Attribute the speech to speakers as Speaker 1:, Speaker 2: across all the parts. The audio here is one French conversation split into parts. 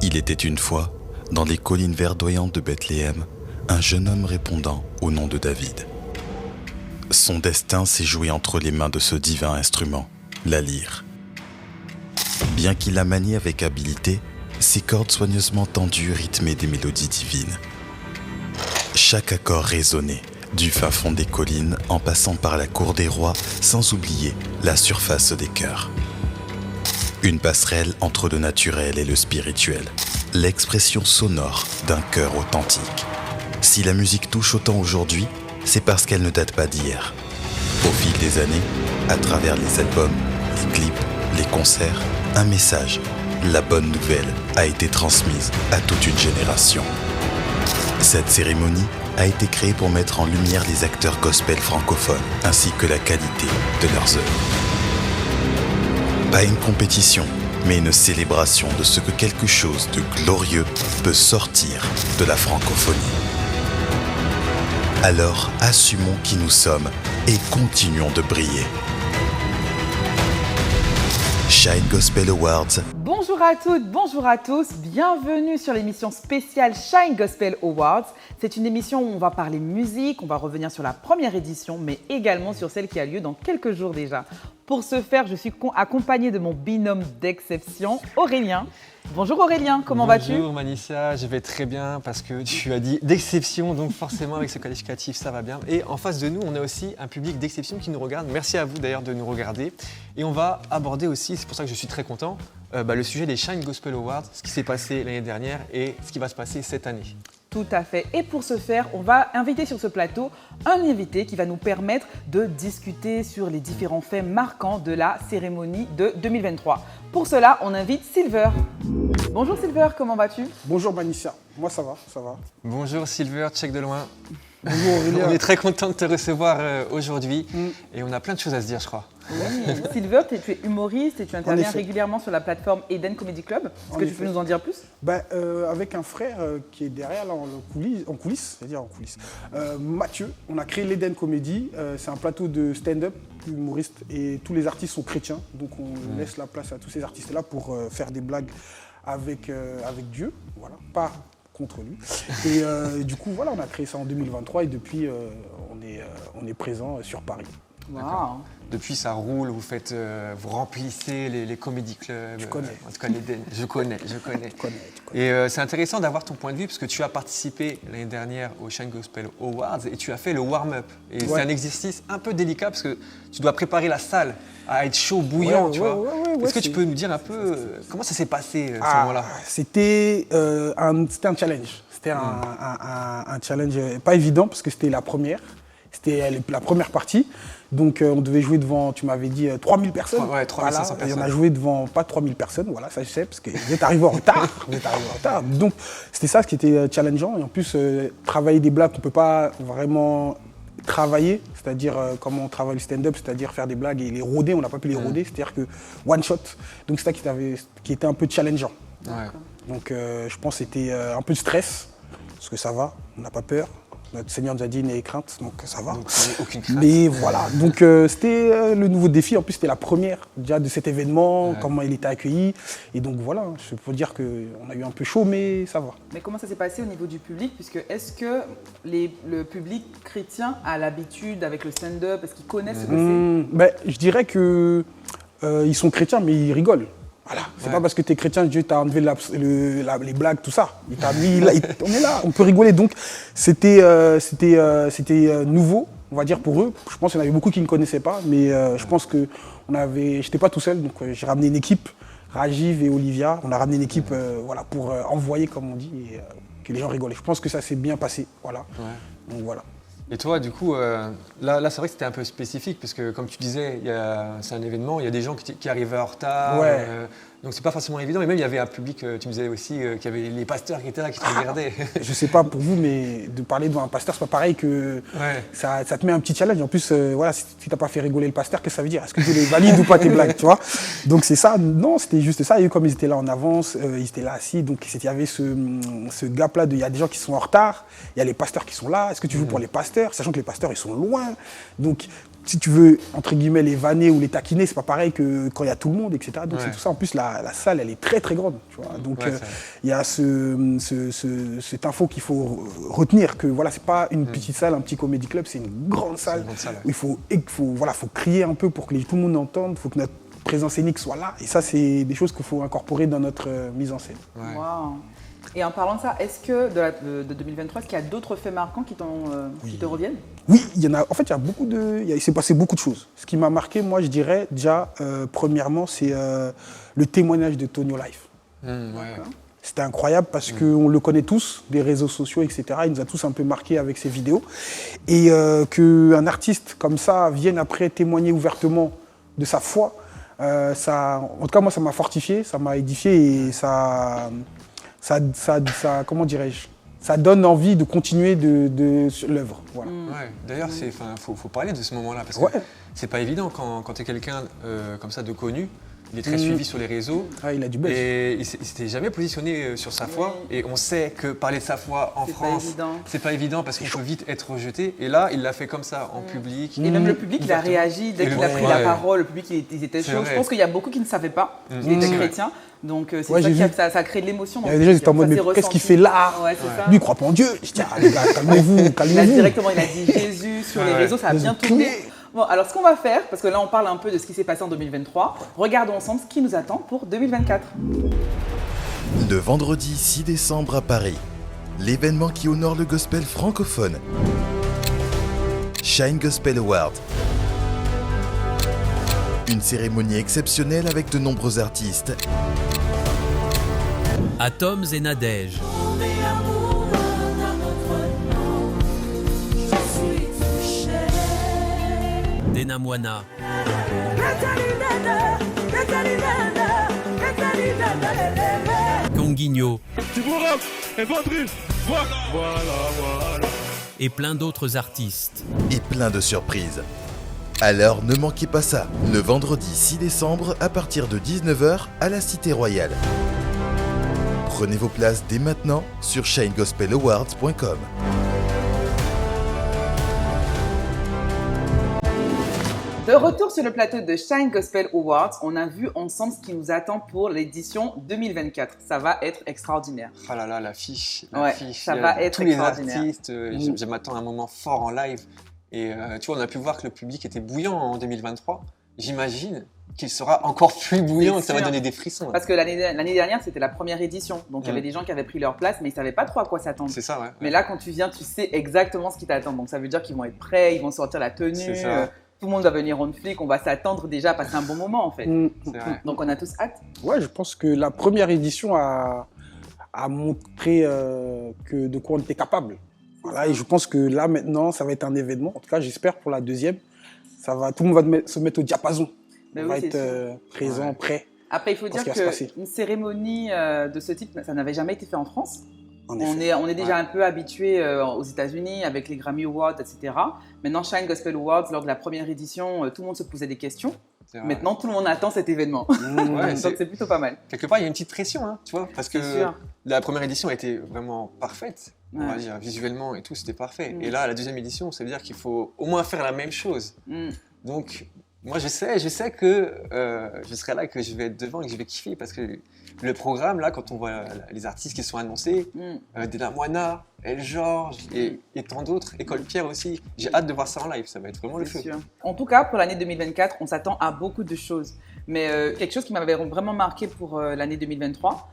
Speaker 1: Il était une fois, dans les collines verdoyantes de Bethléem, un jeune homme répondant au nom de David. Son destin s'est joué entre les mains de ce divin instrument, la lyre. Bien qu'il la manie avec habileté, ses cordes soigneusement tendues rythmaient des mélodies divines. Chaque accord résonnait, du fin fond des collines en passant par la cour des rois, sans oublier la surface des cœurs. Une passerelle entre le naturel et le spirituel, l'expression sonore d'un cœur authentique. Si la musique touche autant aujourd'hui, c'est parce qu'elle ne date pas d'hier. Au fil des années, à travers les albums, les clips, les concerts, un message, la bonne nouvelle, a été transmise à toute une génération. Cette cérémonie a été créée pour mettre en lumière les acteurs gospel francophones ainsi que la qualité de leurs œuvres. Pas une compétition, mais une célébration de ce que quelque chose de glorieux peut sortir de la francophonie. Alors, assumons qui nous sommes et continuons de briller. Shine Gospel Awards.
Speaker 2: Bonjour à toutes, bonjour à tous, bienvenue sur l'émission spéciale Shine Gospel Awards. C'est une émission où on va parler musique, on va revenir sur la première édition, mais également sur celle qui a lieu dans quelques jours déjà. Pour ce faire, je suis accompagnée de mon binôme d'exception, Aurélien. Bonjour Aurélien, comment vas-tu ?
Speaker 3: Bonjour Manisha, je vais très bien parce que tu as dit d'exception, donc forcément avec ce qualificatif ça va bien. Et en face de nous, on a aussi un public d'exception qui nous regarde. Merci à vous d'ailleurs de nous regarder. Et on va aborder aussi, c'est pour ça que je suis très content, le sujet des Shine Gospel Awards, ce qui s'est passé l'année dernière et ce qui va se passer cette année.
Speaker 2: Tout à fait. Et pour ce faire, on va inviter sur ce plateau un invité qui va nous permettre de discuter sur les différents faits marquants de la cérémonie de 2023. Pour cela, on invite Silver. Bonjour Silver, comment vas-tu ?
Speaker 4: Bonjour Manisha, moi ça va, ça va.
Speaker 3: Bonjour Silver, check de loin.
Speaker 4: Bonjour Aurélien.
Speaker 3: On est très content de te recevoir aujourd'hui et on a plein de choses à se dire je crois.
Speaker 2: Oui, Silver, tu es humoriste et tu interviens régulièrement sur la plateforme Eden Comedy Club. Est-ce que tu peux nous en dire plus ?
Speaker 4: Avec un frère qui est derrière là, en coulisses, Mathieu, on a créé l'Eden Comedy. C'est un plateau de stand-up humoriste et tous les artistes sont chrétiens. Donc on laisse la place à tous ces artistes-là pour faire des blagues avec Dieu, voilà, pas contre lui. Et du coup, voilà, on a créé ça en 2023 et depuis, on est présent sur Paris.
Speaker 2: Wow.
Speaker 3: Depuis, ça roule, vous remplissez les comédie clubs.
Speaker 4: Tu connais.
Speaker 3: En tout cas, l'Eden, je connais. Et c'est intéressant d'avoir ton point de vue parce que tu as participé l'année dernière au Shine Gospel Awards et tu as fait le warm-up. Et c'est un exercice un peu délicat parce que tu dois préparer la salle à être chaud, bouillant, tu vois. Est-ce que tu peux nous dire un peu comment ça s'est passé ce moment-là ?
Speaker 4: C'était un challenge. C'était un challenge pas évident parce que c'était la première. C'était la première partie. Donc on devait jouer devant, tu m'avais dit, 3000 personnes.
Speaker 3: Ouais, 3500 personnes.
Speaker 4: Et on a joué devant pas 3000 personnes, voilà, ça je sais, parce que vous êtes arrivés en retard. Donc c'était ça ce qui était challengeant. Et en plus, travailler des blagues qu'on ne peut pas vraiment travailler, c'est-à-dire comment on travaille le stand-up, c'est-à-dire faire des blagues et les roder, on n'a pas pu les roder, c'est-à-dire que one shot. Donc c'est ça qui était un peu challengeant.
Speaker 3: Ouais.
Speaker 4: Donc je pense que c'était un peu de stress, parce que ça va, on n'a pas peur. Notre Seigneur nous a dit n'ayez crainte, donc ça va.
Speaker 3: Donc, aucune crainte.
Speaker 4: Mais voilà, donc c'était le nouveau défi. En plus, c'était la première déjà de cet événement, comment il était accueilli. Et donc voilà, je peux dire qu'on a eu un peu chaud, mais ça va.
Speaker 2: Mais comment ça s'est passé au niveau du public ? Puisque est-ce que le public chrétien a l'habitude avec le stand-up ? Est-ce qu'ils connaissent ce que c'est ?
Speaker 4: Je dirais qu'ils sont chrétiens, mais ils rigolent. Voilà, c'est pas parce que tu es chrétien que Dieu t'a enlevé les blagues, tout ça. Il t'a mis là, on est là, on peut rigoler. Donc c'était nouveau, on va dire, pour eux. Je pense qu'il y en avait beaucoup qui ne connaissaient pas, mais je pense que j'étais pas tout seul, donc j'ai ramené une équipe, Rajiv et Olivia. On a ramené une équipe pour envoyer, comme on dit, et que les gens rigolaient. Je pense que ça s'est bien passé. Voilà. Ouais. Donc voilà.
Speaker 3: Et toi, du coup, là c'est vrai que c'était un peu spécifique, parce que comme tu disais, c'est un événement, il y a des gens qui arrivaient en retard, donc c'est pas forcément évident. Et même il y avait un public, tu me disais aussi, qu'il y avait les pasteurs qui étaient là, qui te regardaient.
Speaker 4: Je sais pas pour vous, mais de parler devant un pasteur, c'est pas pareil que ça te met un petit challenge. En plus, si t'as pas fait rigoler le pasteur, qu'est-ce que ça veut dire ? Est-ce que tu les valides ou pas tes blagues, tu vois ? Donc c'est ça, non, c'était juste ça. Et comme ils étaient là en avance, ils étaient là assis, donc il y avait ce gap-là, il y a des gens qui sont en retard, il y a les pasteurs qui sont là. Est-ce que tu joues pour les pasteurs ? Sachant que les pasteurs, ils sont loin. Donc si tu veux, entre guillemets, les vanner ou les taquiner, c'est pas pareil que quand il y a tout le monde, etc. Donc c'est tout ça. En plus, la salle, elle est très très grande. Tu vois. Donc il y a cette info qu'il faut retenir, que voilà, c'est pas une petite salle, un petit comédie club, c'est une grande salle. Où il faut crier un peu pour que tout le monde entende, il faut que notre présence scénique soit là. Et ça, c'est des choses qu'il faut incorporer dans notre mise en scène.
Speaker 2: Ouais. Wow. Et en parlant de ça, est-ce que de 2023, est-ce qu'il y a d'autres faits marquants qui te reviennent?
Speaker 4: Oui, il y en a. En fait, il s'est passé beaucoup de choses. Ce qui m'a marqué, moi, je dirais déjà, premièrement, c'est le témoignage de Tonio Life. C'était incroyable parce qu'on le connaît tous, des réseaux sociaux, etc. Il nous a tous un peu marqué avec ses vidéos. Et qu'un artiste comme ça vienne après témoigner ouvertement de sa foi, en tout cas, moi, ça m'a fortifié, ça m'a édifié et ça, comment dirais-je, ça donne envie de continuer sur l'œuvre. Voilà.
Speaker 3: Ouais. D'ailleurs, faut parler de ce moment-là, parce que c'est pas évident quand tu es quelqu'un comme ça de connu. Il est très suivi sur les réseaux.
Speaker 4: Ah, il a du buzz.
Speaker 3: Et il ne s'était jamais positionné sur sa foi. Et on sait que parler de sa foi en France, c'est pas évident parce qu'on peut vite être rejeté. Et là, il l'a fait comme ça, en public.
Speaker 2: Et même le public, il a réagi dès qu'il a pris la parole. Le public, ils étaient chauds. Je pense qu'il y a beaucoup qui ne savaient pas qu'il était chrétien. Donc c'est ça qui a créé de l'émotion.
Speaker 4: Il y a déjà, j'étais en mode, mais qu'est-ce qu'il fait là? Lui, il croit pas en Dieu. Je dis, les gars, calmez-vous, calmez-vous.
Speaker 2: Directement, il a dit Jésus sur les réseaux, ça a bien tourné. Bon, alors ce qu'on va faire, parce que là on parle un peu de ce qui s'est passé en 2023, regardons ensemble ce qui nous attend pour 2024.
Speaker 1: Le vendredi 6 décembre à Paris, l'événement qui honore le gospel francophone. Shine Gospel Awards. Une cérémonie exceptionnelle avec de nombreux artistes.
Speaker 5: Atoms et Nadège. Dena Moana. Conguigno. Et plein d'autres artistes.
Speaker 1: Et plein de surprises. Alors ne manquez pas ça, le vendredi 6 décembre à partir de 19h à la Cité Royale. Prenez vos places dès maintenant sur shinegospelawards.com.
Speaker 2: De retour sur le plateau de Shine Gospel Awards, on a vu ensemble ce qui nous attend pour l'édition 2024. Ça va être extraordinaire.
Speaker 3: Ah là là, l'affiche.
Speaker 2: Ça va être extraordinaire.
Speaker 3: Tous les artistes, je m'attends à un moment fort en live. Et tu vois, on a pu voir que le public était bouillant en 2023. J'imagine qu'il sera encore plus bouillant, que ça va donner des frissons.
Speaker 2: Parce que l'année dernière, c'était la première édition. Donc il y avait des gens qui avaient pris leur place, mais ils ne savaient pas trop à quoi s'attendre.
Speaker 3: C'est ça,
Speaker 2: Mais là, quand tu viens, tu sais exactement ce qui t'attend. Donc ça veut dire qu'ils vont être prêts, ils vont sortir la tenue. Tout le monde va venir on flic, on va s'attendre déjà à passer un bon moment en fait.
Speaker 3: C'est vrai.
Speaker 2: Donc on a tous hâte.
Speaker 4: Ouais, je pense que la première édition a montré de quoi on était capable. Voilà, et je pense que là maintenant, ça va être un événement. En tout cas, j'espère pour la deuxième, tout le monde va se mettre au diapason. On va être présent, prêt.
Speaker 2: Après, il faut dire qu'une cérémonie de ce type, ça n'avait jamais été fait en France. On est déjà un peu habitué aux États-Unis avec les Grammy Awards, etc. Maintenant, Shine Gospel Awards, lors de la première édition, tout le monde se posait des questions. Maintenant, tout le monde attend cet événement. Donc, c'est plutôt pas mal.
Speaker 3: Quelque part, il y a une petite pression, hein, tu vois, parce que la première édition a été vraiment parfaite. On va dire, visuellement et tout, c'était parfait. Et là, la deuxième édition, ça veut dire qu'il faut au moins faire la même chose. Donc, moi, je sais que je serai là, que je vais être devant et que je vais kiffer parce que le programme, là, quand on voit les artistes qui sont annoncés, Dena Moana, El George et tant d'autres, École Pierre aussi, j'ai hâte de voir ça en live, ça va être vraiment le feu.
Speaker 2: En tout cas, pour l'année 2024, on s'attend à beaucoup de choses. Mais quelque chose qui m'avait vraiment marqué pour l'année 2023,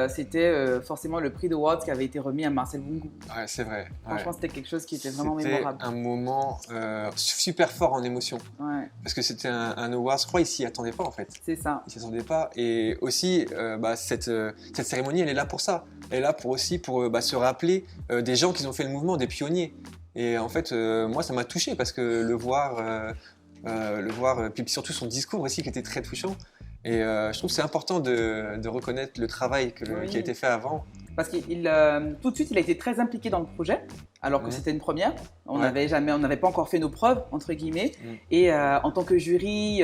Speaker 2: c'était forcément le prix d'Awards qui avait été remis à Marcel Bungu.
Speaker 3: Ouais, c'est vrai.
Speaker 2: Franchement, c'était quelque chose qui était vraiment mémorable.
Speaker 3: C'était un moment super fort en émotion. Parce que c'était un Awards, je crois, il s'y attendait pas en fait.
Speaker 2: C'est ça.
Speaker 3: Il s'y attendait pas. Et aussi, cette cérémonie, elle est là pour ça. Elle est là pour se rappeler des gens qui ont fait le mouvement, des pionniers. Et en fait, moi, ça m'a touché parce que le voir, puis surtout son discours aussi qui était très touchant. Et je trouve que c'est important de reconnaître le travail qui a été fait avant.
Speaker 2: Parce qu'il tout de suite, il a été très impliqué dans le projet, alors que c'était une première. On
Speaker 3: Ouais.
Speaker 2: n'avait pas encore fait nos preuves, entre guillemets. Et en tant que jury,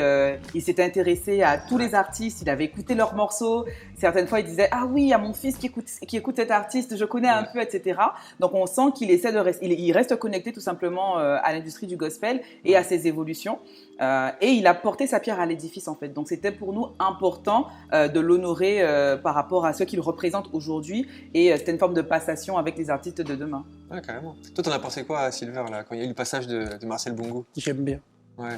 Speaker 2: il s'était intéressé à tous les artistes, il avait écouté leurs morceaux. Certaines fois, il disait « Ah oui, il y a mon fils qui écoute cet artiste, je connais un peu, etc. » Donc, on sent qu'il essaie il reste connecté tout simplement à l'industrie du gospel et à ses évolutions. Et il a porté sa pierre à l'édifice, en fait. Donc, c'était pour nous important de l'honorer par rapport à ce qu'il représente aujourd'hui. Et c'était une forme de passation avec les artistes de demain.
Speaker 3: Ouais, carrément. Toi, t'en as pensé quoi à Silver, là, quand il y a eu le passage de Marcel Bongo?
Speaker 4: J'aime bien.
Speaker 3: Ouais.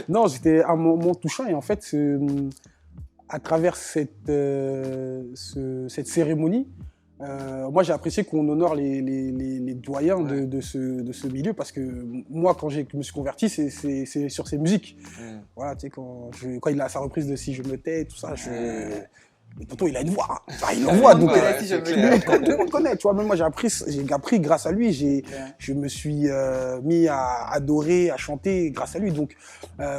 Speaker 4: Non, c'était un moment touchant et en fait, à travers cette cérémonie, moi j'ai apprécié qu'on honore les doyens de ce milieu parce que moi, quand je me suis converti, c'est sur ses musiques. Voilà, tu sais, quand il a sa reprise de Si je me tais, tout ça, le tonton, il a une voix. Enfin, il envoie, donc
Speaker 3: Ouais,
Speaker 2: Si
Speaker 3: c'est
Speaker 2: je me
Speaker 3: clair.
Speaker 4: tout le monde connaît. Tu vois, même moi, j'ai appris grâce à lui. Je me suis mis à adorer, à chanter grâce à lui. Donc,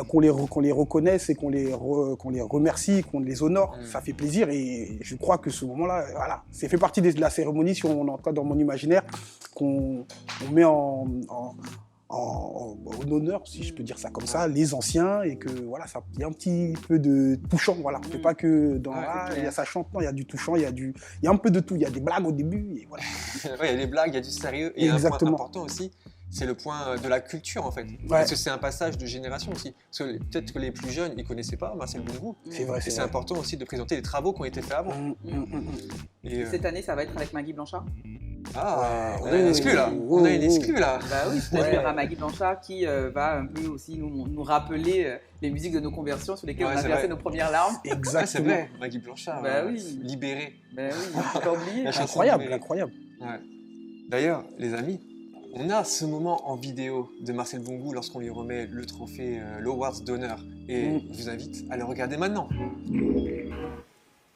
Speaker 4: qu'on les reconnaisse et qu'on les remercie, qu'on les honore, ça fait plaisir. Et je crois que ce moment-là, voilà, c'est fait partie de la cérémonie, si on entend dans mon imaginaire, qu'on met en honneur, si je peux dire ça comme ça, les anciens, et que voilà, ça il y a un petit peu de touchant, voilà. C'est pas que dans il y a ça chante, non, il y a du touchant, il y a un peu de tout, il y a des blagues au début, et voilà.
Speaker 3: Ouais, il y a des blagues, il y a du sérieux. Et il y a un point
Speaker 4: Exactement.
Speaker 3: important aussi, c'est le point de la culture, en fait. Parce que c'est un passage de génération aussi. Parce que peut-être que les plus jeunes, ils connaissaient pas Marcel Bongo.
Speaker 4: C'est vrai,
Speaker 3: Et
Speaker 4: c'est
Speaker 3: c'est
Speaker 4: vrai.
Speaker 3: important aussi de présenter les travaux qui ont été faits avant. Et,
Speaker 2: Cette année, ça va être avec Maggie Blanchard.
Speaker 3: Ah, on a une exclue là. On a une exclue là.
Speaker 2: Bah oui, c'est-à-dire qu'il y aura Maggie Blanchard qui va un peu aussi nous rappeler les musiques de nos conversions sur lesquelles
Speaker 3: Ouais,
Speaker 2: on a
Speaker 3: c'est
Speaker 2: versé
Speaker 3: vrai.
Speaker 2: nos premières larmes.
Speaker 3: Ouais, c'est
Speaker 4: Exactement.
Speaker 3: vrai, Maggie Blanchard,
Speaker 2: Bah oui.
Speaker 3: libérée.
Speaker 2: Bah oui, faut pas oublier.
Speaker 3: La chanson
Speaker 4: Incroyable,
Speaker 3: libérée.
Speaker 4: incroyable.
Speaker 3: Ouais. D'ailleurs, les amis, on a ce moment en vidéo de Marcel Bongo lorsqu'on lui remet le trophée, l'Awards d'honneur. Et je vous invite à le regarder maintenant.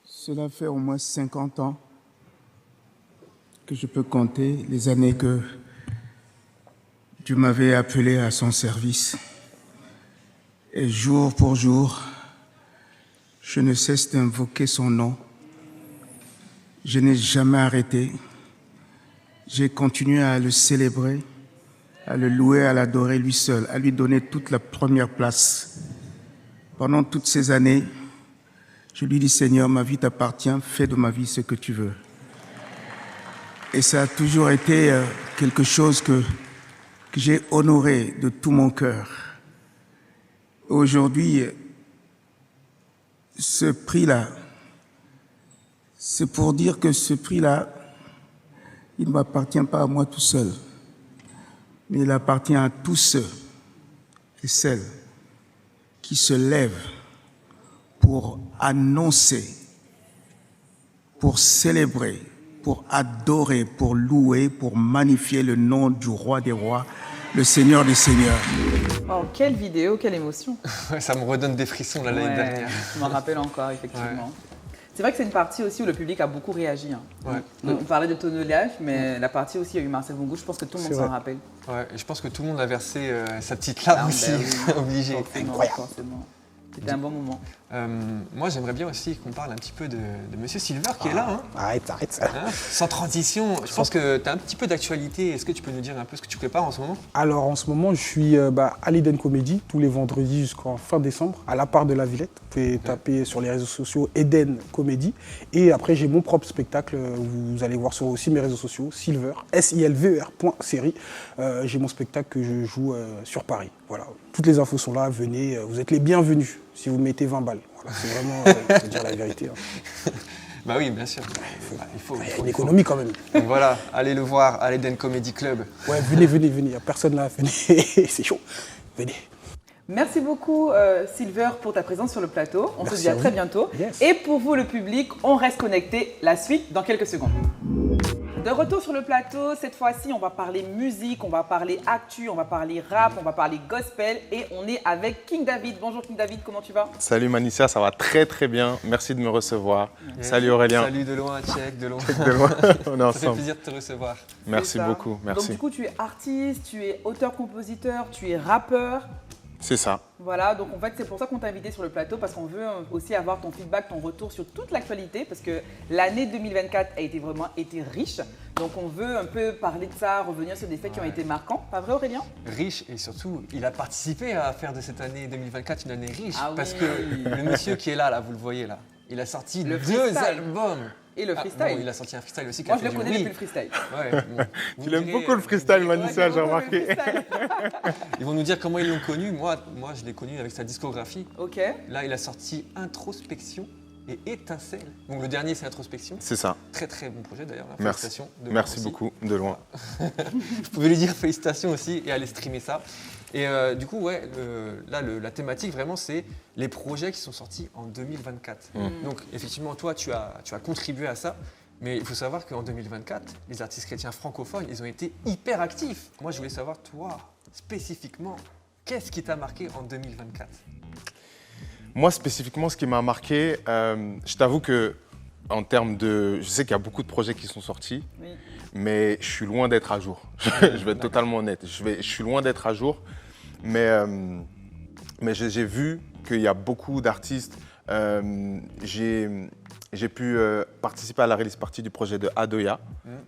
Speaker 6: Cela fait au moins 50 ans que je peux compter les années que Dieu m'avait appelé à son service. Et jour pour jour, je ne cesse d'invoquer son nom. Je n'ai jamais arrêté. J'ai continué à le célébrer, à le louer, à l'adorer lui seul, à lui donner toute la première place. Pendant toutes ces années, je lui dis, Seigneur, ma vie t'appartient, fais de ma vie ce que tu veux. Et ça a toujours été quelque chose que j'ai honoré de tout mon cœur. Aujourd'hui, ce prix-là, c'est pour dire que ce prix-là, il ne m'appartient pas à moi tout seul, mais il appartient à tous ceux et celles qui se lèvent pour annoncer, pour célébrer, pour adorer, pour louer, pour magnifier le nom du roi des rois, le Seigneur des seigneurs.
Speaker 2: Oh, quelle vidéo, quelle émotion.
Speaker 3: Ouais, ça me redonne des frissons là, l'année
Speaker 2: Ouais,
Speaker 3: dernière.
Speaker 2: je m'en rappelle encore, effectivement. C'est vrai que c'est une partie aussi où le public a beaucoup réagi. Hein.
Speaker 3: Ouais.
Speaker 2: On parlait de tonolage, mais la partie aussi, il y a eu Marcel Bongo, je pense que tout le monde
Speaker 4: C'est
Speaker 2: s'en
Speaker 4: vrai.
Speaker 2: rappelle.
Speaker 3: Ouais, et je pense que tout le monde a versé sa petite larme
Speaker 2: Ah,
Speaker 3: aussi,
Speaker 2: ben oui.
Speaker 3: obligé.
Speaker 2: Forcément, forcément. C'était un bon moment.
Speaker 3: Moi, j'aimerais bien aussi qu'on parle un petit peu de Monsieur Silver qui est là. Hein.
Speaker 4: Arrête.
Speaker 3: Hein, sans transition, je pense que tu as un petit peu d'actualité. Est-ce que tu peux nous dire un peu ce que tu prépares en ce moment?
Speaker 4: Alors en ce moment, je suis à l'Eden Comedy tous les vendredis jusqu'en fin décembre, à la part de la Villette. Vous pouvez taper sur les réseaux sociaux Eden Comedy. Et après, j'ai mon propre spectacle. Vous allez voir sur aussi mes réseaux sociaux, Silver, SILVER.série. J'ai mon spectacle que je joue sur Paris. Voilà. Toutes les infos sont là, venez. Vous êtes les bienvenus si vous mettez 20 balles. Voilà, c'est vraiment, faut dire la vérité. Hein.
Speaker 3: Bah oui, bien sûr. Il faut.
Speaker 4: Il y a une économie quand même.
Speaker 3: Donc voilà, allez le voir à l'Eden Comedy Club.
Speaker 4: Ouais, venez. Il n'y a personne là, venez. C'est chaud. Venez.
Speaker 2: Merci beaucoup Silver pour ta présence sur le plateau. On
Speaker 4: Merci
Speaker 2: se dit à
Speaker 4: à
Speaker 2: très
Speaker 4: vous.
Speaker 2: bientôt.
Speaker 4: Yes.
Speaker 2: Et pour vous le public, on reste connecté. La suite dans quelques secondes. De retour sur le plateau, cette fois-ci on va parler musique, on va parler actu, on va parler rap, on va parler gospel et on est avec King David. Bonjour King David, comment tu vas?
Speaker 7: Salut Manicia, ça va très très bien. Merci de me recevoir. Salut Aurélien.
Speaker 3: Salut de loin, check, de loin.
Speaker 7: De loin, on est
Speaker 3: Ça fait
Speaker 7: ensemble.
Speaker 3: plaisir de te recevoir.
Speaker 7: Merci
Speaker 2: C'est ça.
Speaker 7: beaucoup,
Speaker 2: Donc
Speaker 7: merci.
Speaker 2: du coup tu es artiste, tu es auteur-compositeur, tu es rappeur.
Speaker 7: C'est ça.
Speaker 2: Voilà, donc en fait c'est pour ça qu'on t'a invité sur le plateau parce qu'on veut aussi avoir ton feedback, ton retour sur toute l'actualité parce que l'année 2024 a été vraiment riche. Donc on veut un peu parler de ça, revenir sur des faits qui ont été marquants. Pas vrai Aurélien?
Speaker 3: Riche et surtout, il a participé à faire de cette année 2024 une année riche.
Speaker 2: Ah
Speaker 3: parce
Speaker 2: oui.
Speaker 3: que le monsieur qui est là, vous le voyez là, il a sorti
Speaker 2: Le
Speaker 3: 2
Speaker 2: freestyle.
Speaker 3: albums.
Speaker 2: Et le freestyle.
Speaker 3: Bon, il a sorti un freestyle aussi qui
Speaker 2: Moi
Speaker 3: a
Speaker 2: je
Speaker 3: fait
Speaker 2: le
Speaker 3: du
Speaker 2: connais
Speaker 3: bruit.
Speaker 2: depuis le freestyle.
Speaker 3: Ouais, bon, vous
Speaker 7: Tu l'aimes
Speaker 3: direz,
Speaker 7: beaucoup le freestyle, Manissa,
Speaker 2: Ouais,
Speaker 7: j'ai
Speaker 2: beaucoup le
Speaker 7: remarqué.
Speaker 2: freestyle.
Speaker 3: Ils vont nous dire comment ils l'ont connu. Moi, je l'ai connu avec sa discographie.
Speaker 2: Ok.
Speaker 3: Là, il a sorti Introspection et Étincelle. Donc le dernier, c'est Introspection.
Speaker 7: C'est ça.
Speaker 3: Très très bon projet d'ailleurs.
Speaker 7: Merci.
Speaker 3: Félicitations. de
Speaker 7: Merci
Speaker 3: loin aussi.
Speaker 7: beaucoup, de loin.
Speaker 3: Vous pouvez lui dire félicitations aussi et aller streamer ça. Et du coup, ouais, la thématique vraiment, c'est les projets qui sont sortis en 2024. Donc effectivement, toi, tu as contribué à ça. Mais il faut savoir qu'en 2024, les artistes chrétiens francophones, ils ont été hyper actifs. Moi, je voulais savoir, toi, spécifiquement, qu'est-ce qui t'a marqué en 2024?
Speaker 7: Moi, spécifiquement, ce qui m'a marqué, je t'avoue que, en termes de. Je sais qu'il y a beaucoup de projets qui sont sortis,
Speaker 2: Oui.
Speaker 7: mais je suis loin d'être à jour. Je vais être totalement honnête. Je suis loin d'être à jour, mais j'ai vu qu'il y a beaucoup d'artistes. J'ai pu participer à la release party du projet de Adoya.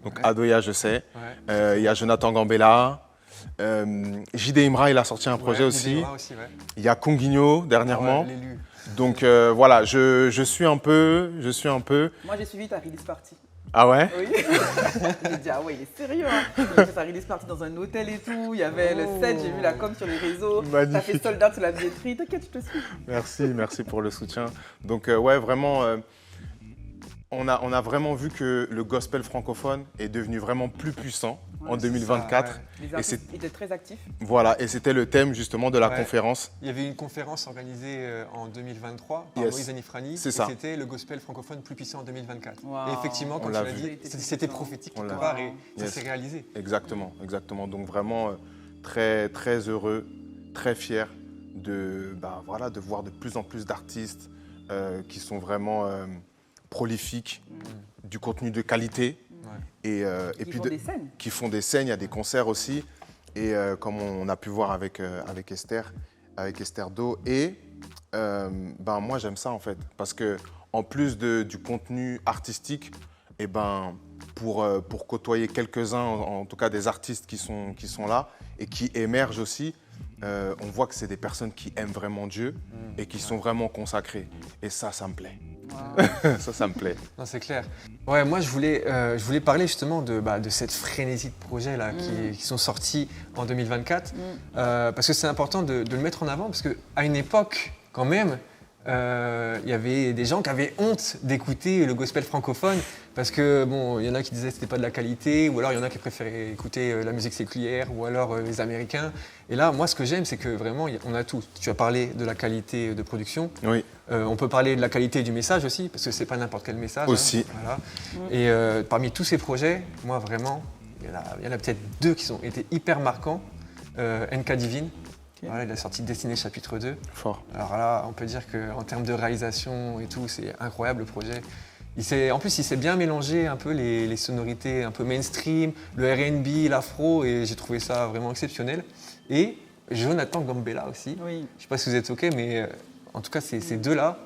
Speaker 7: Donc
Speaker 3: ouais.
Speaker 7: Adoya, je sais.
Speaker 3: Ouais.
Speaker 7: Il y a Jonathan Gambella. JD Imra, il a sorti un projet
Speaker 3: Ouais,
Speaker 7: aussi.
Speaker 3: Idéma aussi, ouais.
Speaker 7: Il y a Conguinho dernièrement.
Speaker 3: Ouais, l'élu.
Speaker 7: Donc voilà, je suis un peu.
Speaker 2: Moi j'ai suivi ta release party.
Speaker 7: Ah ouais?
Speaker 2: Oui. J'ai dit, ah ouais, il est sérieux. Hein. Il a fait sa release party dans un hôtel et tout. Il y avait le set, j'ai vu la com sur les réseaux. T'as fait
Speaker 7: Magnifique.
Speaker 2: sold out sur la billetterie. T'inquiète, je te suis.
Speaker 7: Merci pour le soutien. Donc ouais, vraiment, on a vraiment vu que le gospel francophone est devenu vraiment plus puissant en
Speaker 2: Ouais,
Speaker 7: 2024.
Speaker 3: ça,
Speaker 2: Les
Speaker 7: Et
Speaker 2: artistes étaient très actifs.
Speaker 7: Voilà, et c'était le thème justement de la
Speaker 3: Ouais.
Speaker 7: conférence.
Speaker 3: Il y avait une conférence organisée en 2023 par
Speaker 7: Yes.
Speaker 3: Moïse Anifrani.
Speaker 7: C'est
Speaker 3: et
Speaker 7: ça.
Speaker 3: C'était le gospel francophone plus puissant en 2024.
Speaker 2: Wow.
Speaker 3: Et effectivement,
Speaker 7: On
Speaker 3: comme
Speaker 7: l'a
Speaker 3: tu l'as
Speaker 7: vu.
Speaker 3: dit, c'était prophétique
Speaker 7: On
Speaker 3: quelque
Speaker 7: l'a
Speaker 3: part
Speaker 2: vu.
Speaker 3: et ça
Speaker 7: Yes.
Speaker 3: s'est réalisé.
Speaker 7: Exactement. Donc vraiment très heureux, très fier de voir de plus en plus d'artistes qui sont vraiment prolifiques, du contenu de qualité.
Speaker 3: Ouais.
Speaker 7: Et
Speaker 2: Qui
Speaker 7: puis
Speaker 2: font des scènes.
Speaker 7: qui font des scènes, il y a des concerts aussi. Et comme on a pu voir avec Esther Do. Et moi, j'aime ça en fait. Parce que en plus du contenu artistique, et pour côtoyer quelques-uns, en tout cas des artistes qui sont là et qui émergent aussi, on voit que c'est des personnes qui aiment vraiment Dieu et qui sont vraiment consacrées. Et ça me plaît.
Speaker 2: Wow.
Speaker 7: Ça me plaît.
Speaker 3: Non, c'est clair. Ouais, moi, je voulais parler justement de cette frénésie de projets là, qui sont sortis en 2024. Parce que c'est important de le mettre en avant, parce qu'à une époque, quand même, il y avait des gens qui avaient honte d'écouter le gospel francophone, parce que, bon, il y en a qui disaient que c'était pas de la qualité, ou alors il y en a qui préféraient écouter la musique séculière, ou alors les Américains. Et là, moi, ce que j'aime, c'est que vraiment, on a tout. Tu as parlé de la qualité de production.
Speaker 7: Oui.
Speaker 3: On peut parler de la qualité du message aussi, parce que c'est pas n'importe quel message.
Speaker 7: Aussi.
Speaker 3: Voilà. Et parmi tous ces projets, moi vraiment, il y en a peut-être 2 qui ont été hyper marquants. NK Divine, voilà, il a sorti Destinée chapitre 2.
Speaker 7: Fort.
Speaker 3: Alors là, on peut dire qu'en termes de réalisation et tout, c'est incroyable le projet. En plus, il s'est bien mélangé un peu les sonorités un peu mainstream, le R&B, l'afro, et j'ai trouvé ça vraiment exceptionnel. Et Jonathan Gambella aussi.
Speaker 2: Oui.
Speaker 3: Je ne sais pas si vous êtes OK, mais en tout cas, ces 2-là,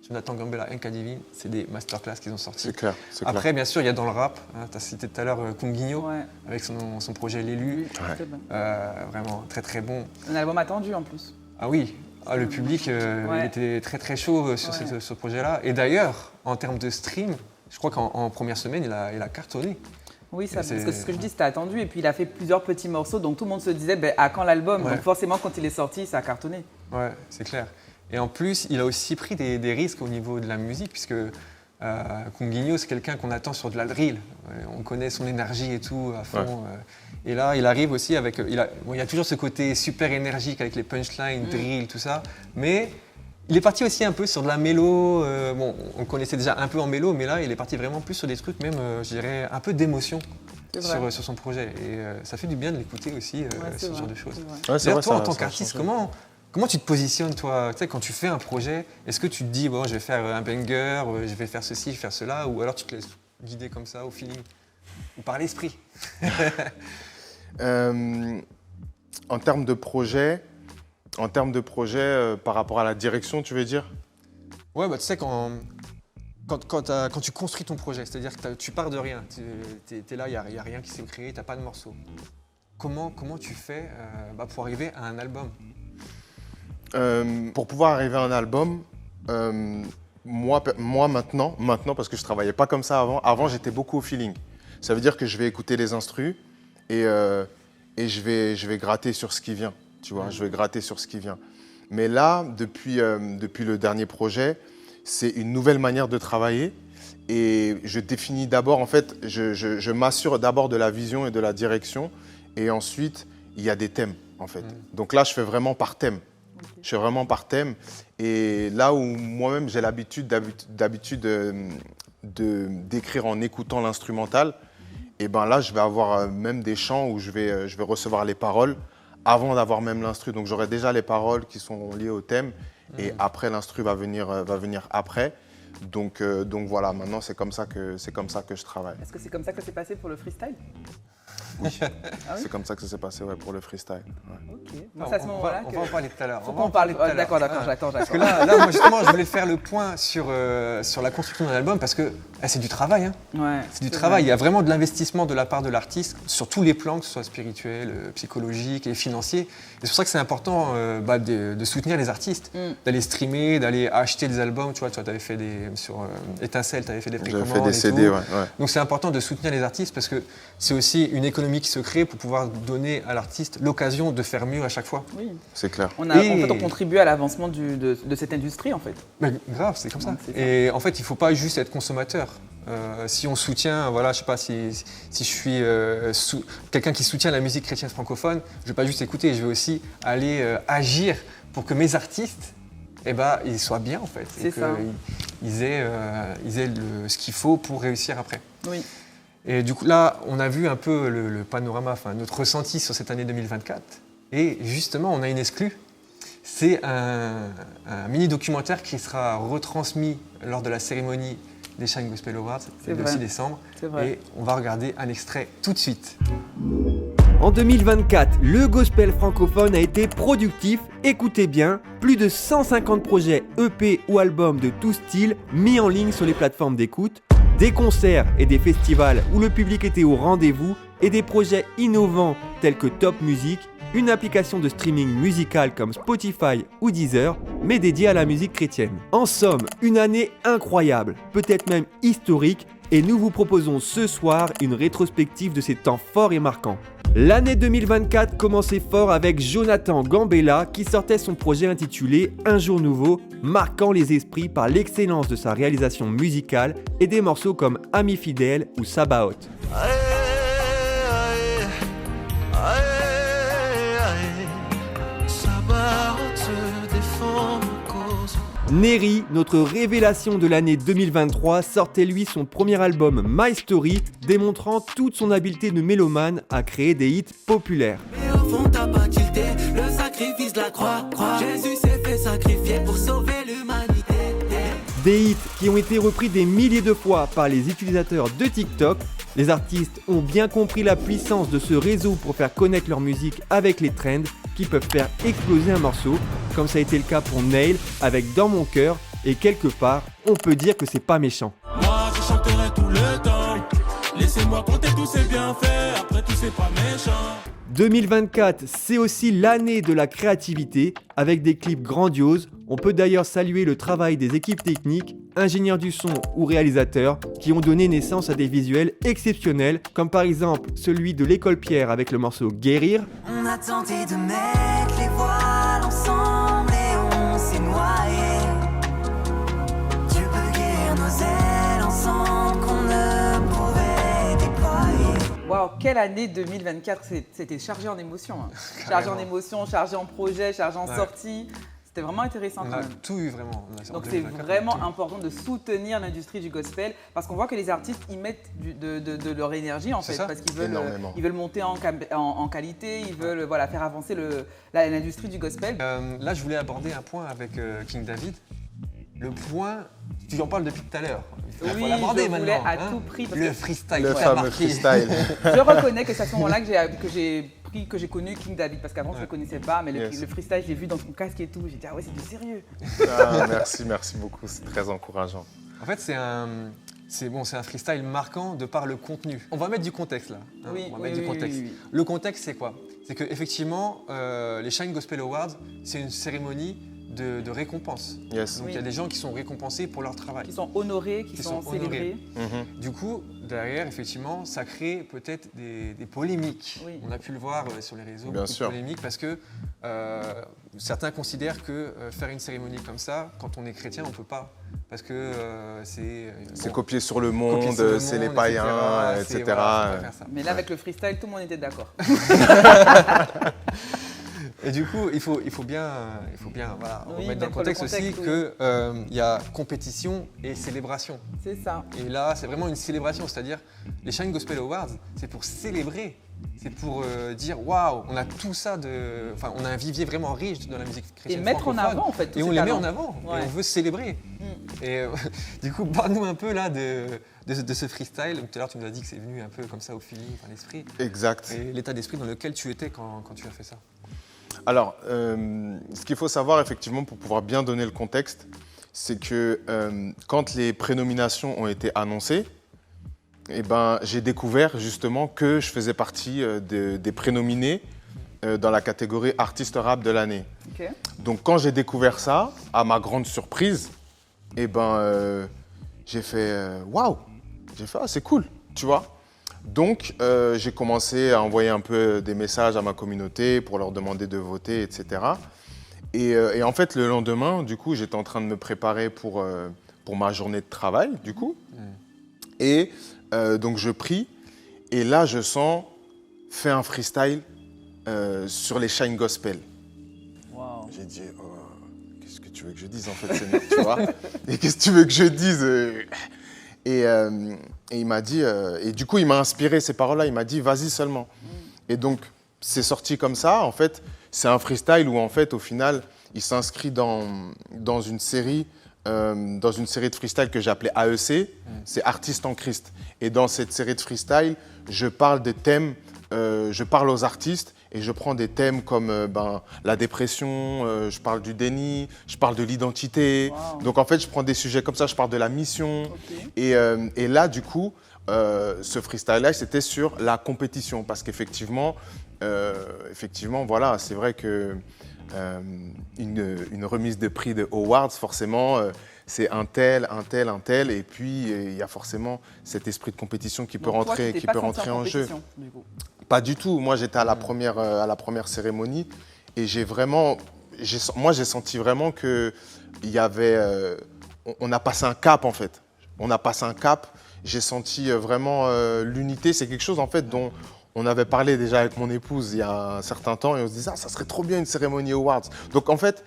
Speaker 3: Jonathan Gambella et NK Divine, c'est des masterclass qu'ils ont sortis.
Speaker 7: C'est clair.
Speaker 3: Après, bien sûr, il y a dans le rap, hein, tu as cité tout à l'heure Conguinho,
Speaker 2: Ouais.
Speaker 3: avec son projet L'élu.
Speaker 7: Ouais.
Speaker 2: C'est bon.
Speaker 3: Vraiment très très bon.
Speaker 2: Un album attendu en plus.
Speaker 3: Ah oui, le public il était très très chaud sur
Speaker 2: Ouais.
Speaker 3: ce projet-là. Et d'ailleurs, en termes de stream, je crois qu'en première semaine, il a cartonné.
Speaker 2: Oui, ça,
Speaker 3: C'est-
Speaker 2: parce que c'est ce que je dis, c'était attendu. Et puis il a fait plusieurs petits morceaux, donc tout le monde se disait, à quand l'album?
Speaker 3: Ouais.
Speaker 2: Donc forcément, quand il est sorti, ça a cartonné.
Speaker 3: Ouais, c'est clair. Et en plus, il a aussi pris des risques au niveau de la musique, puisque Conguinho, c'est quelqu'un qu'on attend sur de la drill. Ouais, on connaît son énergie et tout à fond. Et là, il arrive aussi avec... il y a toujours ce côté super énergique avec les punchlines, drill, tout ça. Mais il est parti aussi un peu sur de la mélo. Bon, on le connaissait déjà un peu en mélo, mais là, il est parti vraiment plus sur des trucs, même, je dirais, un peu d'émotion
Speaker 2: C'est vrai.
Speaker 3: sur son projet. Et ça fait du bien de l'écouter aussi,
Speaker 2: Ouais, c'est
Speaker 3: ce
Speaker 2: vrai,
Speaker 3: genre de choses.
Speaker 2: c'est vrai.
Speaker 7: Ouais, c'est
Speaker 3: D'ailleurs,
Speaker 7: vrai,
Speaker 3: toi, en
Speaker 7: ça-
Speaker 3: tant
Speaker 7: ça a
Speaker 3: qu'artiste,
Speaker 7: changé.
Speaker 3: comment tu te positionnes, toi, tu sais, quand tu fais un projet? Est-ce que tu te dis, bon, je vais faire un banger, je vais faire ceci, je vais faire cela, ou alors tu te laisses guider comme ça, au feeling, ou par l'esprit?
Speaker 7: En termes de projet, par rapport à la direction, tu veux dire?
Speaker 3: Ouais, bah tu sais, quand Quand tu construis ton projet, c'est-à-dire que tu pars de rien, tu es là, il n'y a rien qui s'est créé, tu n'as pas de morceaux. Comment tu fais pour arriver à un album?
Speaker 7: Pour pouvoir arriver à un album, moi maintenant, parce que je ne travaillais pas comme ça avant j'étais beaucoup au feeling. Ça veut dire que je vais écouter les instrus et je vais gratter sur ce qui vient, tu vois, je vais gratter sur ce qui vient. Mais là, depuis le dernier projet, c'est une nouvelle manière de travailler et je définis d'abord, en fait, je m'assure d'abord de la vision et de la direction et ensuite, il y a des thèmes, en fait. Donc là, je fais vraiment par thème. Je fais vraiment par thème et là où moi-même j'ai l'habitude d'écrire en écoutant l'instrumental, et ben là, je vais avoir même des chants où je vais recevoir les paroles avant d'avoir même l'instru. Donc j'aurai déjà les paroles qui sont liées au thème et après l'instru va venir après. Donc voilà, maintenant c'est comme ça que je travaille.
Speaker 2: Est-ce que c'est comme ça que ça s'est passé pour le freestyle?
Speaker 7: Oui,
Speaker 2: Ah oui?
Speaker 7: c'est comme ça que ça s'est passé pour le freestyle. Ouais.
Speaker 2: Ok. Donc c'est à ce moment-là
Speaker 3: on va en parler tout à l'heure.
Speaker 2: Faut qu'on parle. D'accord, j'attends.
Speaker 3: Parce que là, moi justement, je voulais faire le point sur la construction d'un album parce que c'est du travail. Hein.
Speaker 2: Ouais,
Speaker 3: c'est du travail. Il y a vraiment de l'investissement de la part de l'artiste sur tous les plans, que ce soit spirituel, psychologique et financier. Et c'est pour ça que c'est important de soutenir les artistes, d'aller streamer, d'aller acheter des albums. Tu vois, tu avais fait sur Étincelle, tu avais fait des précommandes.
Speaker 7: J'avais fait des CD, ouais.
Speaker 3: Donc c'est important de soutenir les artistes parce que c'est aussi une économie qui se crée pour pouvoir donner à l'artiste l'occasion de faire mieux à chaque fois.
Speaker 2: Oui.
Speaker 7: C'est clair.
Speaker 2: On contribue à l'avancement de cette industrie en fait.
Speaker 3: Ben, grave, c'est comme ça.
Speaker 2: C'est ça.
Speaker 3: Et en fait, il ne faut pas juste être consommateur. Si on soutient, voilà, je sais pas, si je suis quelqu'un qui soutient la musique chrétienne francophone, je ne vais pas juste écouter, je vais aussi aller agir pour que mes artistes, ils soient bien en fait.
Speaker 2: C'est ça.
Speaker 3: Ils aient ce qu'il faut pour réussir après.
Speaker 2: Oui.
Speaker 3: Et du coup, là, on a vu un peu le panorama, enfin, notre ressenti sur cette année 2024. Et justement, on a une exclue. C'est un mini-documentaire qui sera retransmis lors de la cérémonie des Shine Gospel Awards le 6 décembre.
Speaker 2: C'est vrai.
Speaker 3: Et on va regarder un extrait tout de suite.
Speaker 8: En 2024, le gospel francophone a été productif. Écoutez bien, plus de 150 projets EP ou albums de tout style mis en ligne sur les plateformes d'écoute, des concerts et des festivals où le public était au rendez-vous et des projets innovants tels que Top Music, une application de streaming musical comme Spotify ou Deezer, mais dédiée à la musique chrétienne. En somme, une année incroyable, peut-être même historique, et nous vous proposons ce soir une rétrospective de ces temps forts et marquants. L'année 2024 commençait fort avec Jonathan Gambella qui sortait son projet intitulé Un jour nouveau, marquant les esprits par l'excellence de sa réalisation musicale et des morceaux comme Ami fidèle ou Sabaoth. Neri, notre révélation de l'année 2023, sortait lui son premier album My Story, démontrant toute son habileté de mélomane à créer des hits populaires.
Speaker 9: Mais au fond t'as pas tilté, le sacrifice de la croix. Jésus s'est fait sacrifier pour sauver l'humanité.
Speaker 8: Des hits qui ont été repris des milliers de fois par les utilisateurs de TikTok. Les artistes ont bien compris la puissance de ce réseau pour faire connaître leur musique avec les trends qui peuvent faire exploser un morceau, comme ça a été le cas pour Nail avec Dans mon cœur, et quelque part, on peut dire que c'est pas méchant.
Speaker 9: Moi je chanterai tout le temps, laissez-moi compter tous ces bienfaits, après tout c'est pas méchant.
Speaker 8: 2024, c'est aussi l'année de la créativité, avec des clips grandioses. On peut d'ailleurs saluer le travail des équipes techniques, ingénieurs du son ou réalisateurs, qui ont donné naissance à des visuels exceptionnels, comme par exemple celui de l'École Pierre avec le morceau Guérir.
Speaker 9: On a tenté de mettre les voiles ensemble et on s'est noyé. Dieu peut guérir nos ailes ensemble qu'on ne pouvait déployer.
Speaker 2: Waouh, quelle année 2024, c'était chargé en émotions. Hein. Chargé en émotions, chargé en projets, chargé en sorties. C'était vraiment intéressant
Speaker 3: On
Speaker 2: quand
Speaker 3: a
Speaker 2: même.
Speaker 3: tout eu vraiment.
Speaker 2: Donc c'est vraiment important de soutenir l'industrie du gospel parce qu'on voit que les artistes y mettent de leur énergie en fait,
Speaker 3: ça.
Speaker 2: parce qu'ils
Speaker 7: Énormément.
Speaker 2: veulent monter en qualité, ils veulent faire avancer l'industrie du gospel.
Speaker 3: Là, je voulais aborder un point avec King David. Le point, tu en parles depuis tout à l'heure. Il faut
Speaker 2: Oui,
Speaker 3: l'aborder
Speaker 2: je voulais
Speaker 3: maintenant.
Speaker 2: à tout prix. Parce
Speaker 3: Le
Speaker 2: que
Speaker 3: freestyle.
Speaker 7: Le
Speaker 3: qui a
Speaker 7: fameux
Speaker 3: marqué.
Speaker 7: freestyle.
Speaker 2: je reconnais que c'est à ce moment-là que j'ai connu King David parce qu'avant je ne le connaissais pas, mais
Speaker 7: Yes.
Speaker 2: le freestyle, j'ai vu dans son casque et tout, j'ai dit ah ouais c'est du sérieux.
Speaker 7: Ah, merci beaucoup, c'est très encourageant.
Speaker 3: En fait, c'est un freestyle marquant de par le contenu. On va mettre du contexte là.
Speaker 2: Oui,
Speaker 3: on va mettre du contexte.
Speaker 2: oui.
Speaker 3: Le contexte, c'est quoi? C'est qu'effectivement, les Shine Gospel Awards, c'est une cérémonie de récompense.
Speaker 7: Yes.
Speaker 3: Donc il y a des gens qui sont récompensés pour leur travail.
Speaker 2: Qui sont honorés, qui sont célébrés.
Speaker 3: Du coup, derrière, effectivement, ça crée peut-être des polémiques.
Speaker 2: Oui.
Speaker 3: On a pu le voir sur les réseaux,
Speaker 7: Bien
Speaker 3: beaucoup
Speaker 7: sûr.
Speaker 3: de polémiques, parce que certains considèrent que faire une cérémonie comme ça, quand on est chrétien, on ne peut pas. Parce que
Speaker 7: C'est copié sur le monde,
Speaker 3: copié sur le
Speaker 7: c'est les
Speaker 3: monde,
Speaker 7: païens,
Speaker 3: c'est-
Speaker 7: etc.
Speaker 3: voilà, faut pas faire ça.
Speaker 2: Mais là, avec le freestyle, tout le monde était d'accord.
Speaker 3: Et du coup, il faut bien voilà,
Speaker 2: Oui,
Speaker 3: remettre dans le contexte aussi
Speaker 2: oui.
Speaker 3: qu'il y a compétition et célébration.
Speaker 2: C'est ça.
Speaker 3: Et là, c'est vraiment une célébration, c'est-à-dire les Shine Gospel Awards, c'est pour célébrer, c'est pour dire waouh, on a tout ça on a un vivier vraiment riche dans la musique
Speaker 2: Et
Speaker 3: chrétienne
Speaker 2: mettre en
Speaker 3: francophone.
Speaker 2: avant, en fait, tous
Speaker 3: Et on
Speaker 2: ces
Speaker 3: les met
Speaker 2: talents.
Speaker 3: en avant,
Speaker 2: Ouais.
Speaker 3: et on veut célébrer. Et du coup, parle-nous un peu là de ce freestyle. Donc, tout à l'heure, tu nous as dit que c'est venu un peu comme ça au feeling, par l'esprit.
Speaker 7: Exact.
Speaker 3: Et l'état d'esprit dans lequel tu étais quand tu as fait ça.
Speaker 7: Alors, ce qu'il faut savoir effectivement pour pouvoir bien donner le contexte, c'est que quand les prénominations ont été annoncées, j'ai découvert justement que je faisais partie des prénominés dans la catégorie artiste rap de l'année.
Speaker 2: Ok.
Speaker 7: Donc quand j'ai découvert ça, à ma grande surprise, j'ai fait waouh, j'ai fait c'est cool, tu vois. Donc j'ai commencé à envoyer un peu des messages à ma communauté pour leur demander de voter, etc. Et en fait le lendemain, du coup, j'étais en train de me préparer pour ma journée de travail, du coup. Et donc je prie, et là je sens fais un freestyle sur les Shine Gospel.
Speaker 2: Wow.
Speaker 7: J'ai dit, oh, qu'est-ce que tu veux que je dise en fait, Seigneur, tu vois? Et qu'est-ce que tu veux que je dise? Et il m'a dit, et du coup il m'a inspiré ces paroles-là, il m'a dit, vas-y seulement. Et donc c'est sorti comme ça, en fait, c'est un freestyle où en fait au final il s'inscrit dans une série de freestyle que j'ai appelée AEC, c'est Artistes en Christ. Et dans cette série de freestyle, je parle des thèmes, je parle aux artistes et je prends des thèmes comme la dépression, je parle du déni, je parle de l'identité.
Speaker 2: Wow.
Speaker 7: Donc en fait, je prends des sujets comme ça, je parle de la mission.
Speaker 2: Ok.
Speaker 7: Et là, du coup, ce freestyle-là, c'était sur la compétition parce qu'effectivement, voilà, c'est vrai que une remise de prix de Awards, forcément, c'est un tel, et puis il y a forcément cet esprit de compétition qui peut
Speaker 2: Donc, toi,
Speaker 7: rentrer,
Speaker 2: tu t'es pas senti
Speaker 7: en jeu.
Speaker 2: compétition, du coup.
Speaker 7: Pas du tout. Moi, j'étais à la première cérémonie et j'ai senti vraiment que il y avait, on a passé un cap en fait. On a passé un cap. J'ai senti vraiment l'unité. C'est quelque chose en fait dont on avait parlé déjà avec mon épouse il y a un certain temps et on se disait ça serait trop bien une cérémonie Awards. Donc en fait,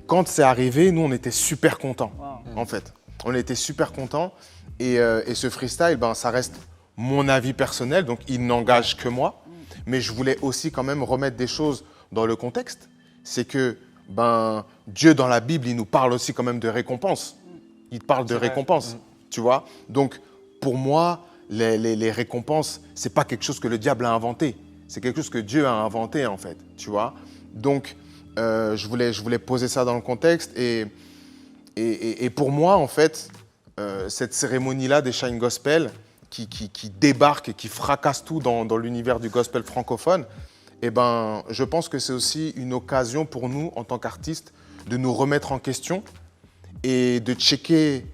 Speaker 7: quand c'est arrivé, nous on était super contents.
Speaker 2: Wow.
Speaker 7: En fait, on était super contents et ce freestyle, ça reste mon avis personnel, donc il n'engage que moi. Mais je voulais aussi quand même remettre des choses dans le contexte. C'est que Dieu dans la Bible, il nous parle aussi quand même de récompense. Il parle de récompense, tu vois. Donc pour moi, les récompenses, c'est pas quelque chose que le diable a inventé. C'est quelque chose que Dieu a inventé en fait, tu vois. Donc je voulais poser ça dans le contexte et pour moi en fait, cette cérémonie-là des Shine Gospel qui débarque et qui fracasse tout dans l'univers du gospel francophone, je pense que c'est aussi une occasion pour nous, en tant qu'artistes, de nous remettre en question et de checker,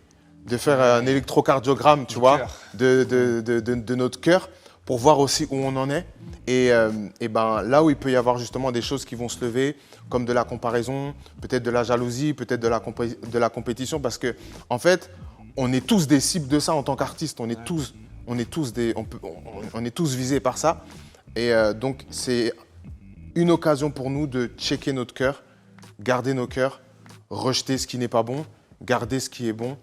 Speaker 7: de faire un électrocardiogramme, tu vois, de notre cœur pour voir aussi où on en est. Et là où il peut y avoir justement des choses qui vont se lever, comme de la comparaison, peut-être de la jalousie, peut-être de la compétition, parce que en fait, on est tous des cibles de ça en tant qu'artistes. On est tous visés par ça. Et donc, c'est une occasion pour nous de checker notre cœur, garder nos cœurs, rejeter ce qui n'est pas bon, garder ce qui est bon,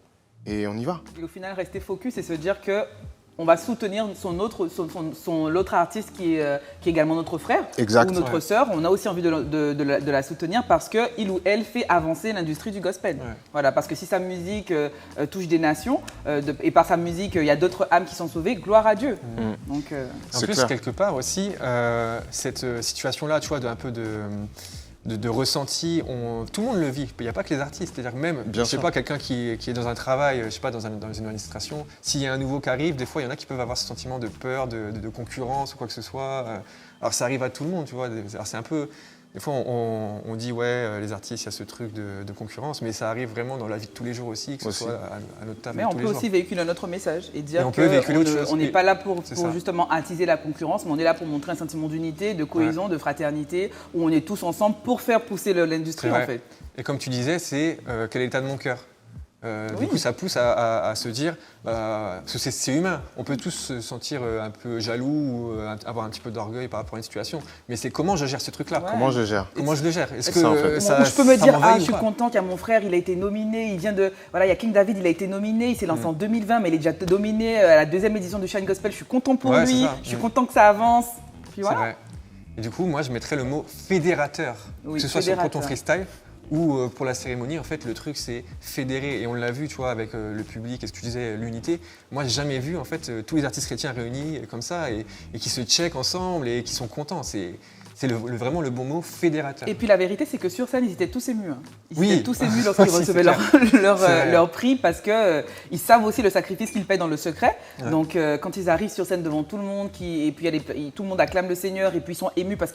Speaker 7: et on y va.
Speaker 2: Et au final, rester focus et se dire que on va soutenir l'autre artiste qui est également notre frère
Speaker 7: Exact.
Speaker 2: ou notre sœur. On a aussi envie de la soutenir parce qu'il ou elle fait avancer l'industrie du gospel.
Speaker 3: Ouais.
Speaker 2: Voilà, parce que si sa musique touche des nations et par sa musique, il y a d'autres âmes qui sont sauvées, gloire à Dieu. Donc,
Speaker 3: En plus, quelque part aussi, cette situation-là, tu vois, de ressenti, tout le monde le vit. Il n'y a pas que les artistes. C'est-à-dire que même,
Speaker 7: Bien
Speaker 3: je sais
Speaker 7: sûr.
Speaker 3: pas, quelqu'un qui est dans un travail, je sais pas, dans une administration, s'il y a un nouveau qui arrive, des fois, il y en a qui peuvent avoir ce sentiment de peur, de concurrence ou quoi que ce soit. Alors, ça arrive à tout le monde, tu vois. Alors, c'est un peu... Des fois, on dit, ouais, les artistes, il y a ce truc de concurrence, mais ça arrive vraiment dans la vie de tous les jours aussi, que ce soit à notre table
Speaker 2: Mais
Speaker 3: de
Speaker 2: on
Speaker 3: tous
Speaker 2: peut
Speaker 3: les jours.
Speaker 2: aussi véhiculer notre message et dire
Speaker 3: Et on peut véhiculer autre chose.
Speaker 2: qu'on n'est pas là pour
Speaker 3: C'est ça.
Speaker 2: justement attiser la concurrence, mais on est là pour montrer un sentiment d'unité, de cohésion, de fraternité, où on est tous ensemble pour faire pousser l'industrie
Speaker 3: C'est vrai.
Speaker 2: en fait.
Speaker 3: Et comme tu disais, c'est quel est l'état de mon cœur.
Speaker 2: Oui.
Speaker 3: Du coup, ça pousse à se dire, parce que c'est humain, on peut tous se sentir un peu jaloux ou avoir un petit peu d'orgueil par rapport à une situation, mais c'est comment je gère ce truc-là,
Speaker 2: Ouais.
Speaker 7: Comment je gère?
Speaker 3: comment je le gère. Est-ce
Speaker 7: C'est ça, en fait.
Speaker 3: que
Speaker 2: Où je peux me
Speaker 3: ça
Speaker 2: dire,
Speaker 3: m'envahit
Speaker 2: je
Speaker 3: ou
Speaker 2: suis
Speaker 3: pas
Speaker 2: content qu'il y a mon frère, il a été nominé, il vient de... Voilà, il y a King David, il a été nominé, il s'est lancé en 2020, mais il est déjà nominé à la 2e édition du Shine Gospel, je suis content pour
Speaker 3: Ouais,
Speaker 2: lui,
Speaker 3: c'est ça.
Speaker 2: je suis content que ça avance. Puis
Speaker 3: C'est
Speaker 2: voilà.
Speaker 3: vrai. Et du coup, moi, je mettrais le mot fédérateur,
Speaker 2: Oui,
Speaker 3: que ce soit pour ton
Speaker 2: fédérateur.
Speaker 3: freestyle ou pour la cérémonie. En fait, le truc, c'est fédérer. Et on l'a vu, tu vois, avec le public et ce que tu disais, l'unité. Moi, j'ai jamais vu, en fait, tous les artistes chrétiens réunis comme ça et qui se checkent ensemble et qui sont contents. C'est vraiment le bon mot, fédérateur.
Speaker 2: Et puis la vérité, c'est que sur scène, ils étaient tous émus. Hein. Ils
Speaker 3: Oui.
Speaker 2: étaient tous émus lorsqu'ils
Speaker 3: Si,
Speaker 2: recevaient
Speaker 3: c'est
Speaker 2: leur prix parce qu'ils savent aussi le sacrifice qu'ils payent dans le secret.
Speaker 3: Ouais.
Speaker 2: Donc quand ils arrivent sur scène devant tout le monde, et puis tout le monde acclame le Seigneur et puis ils sont émus parce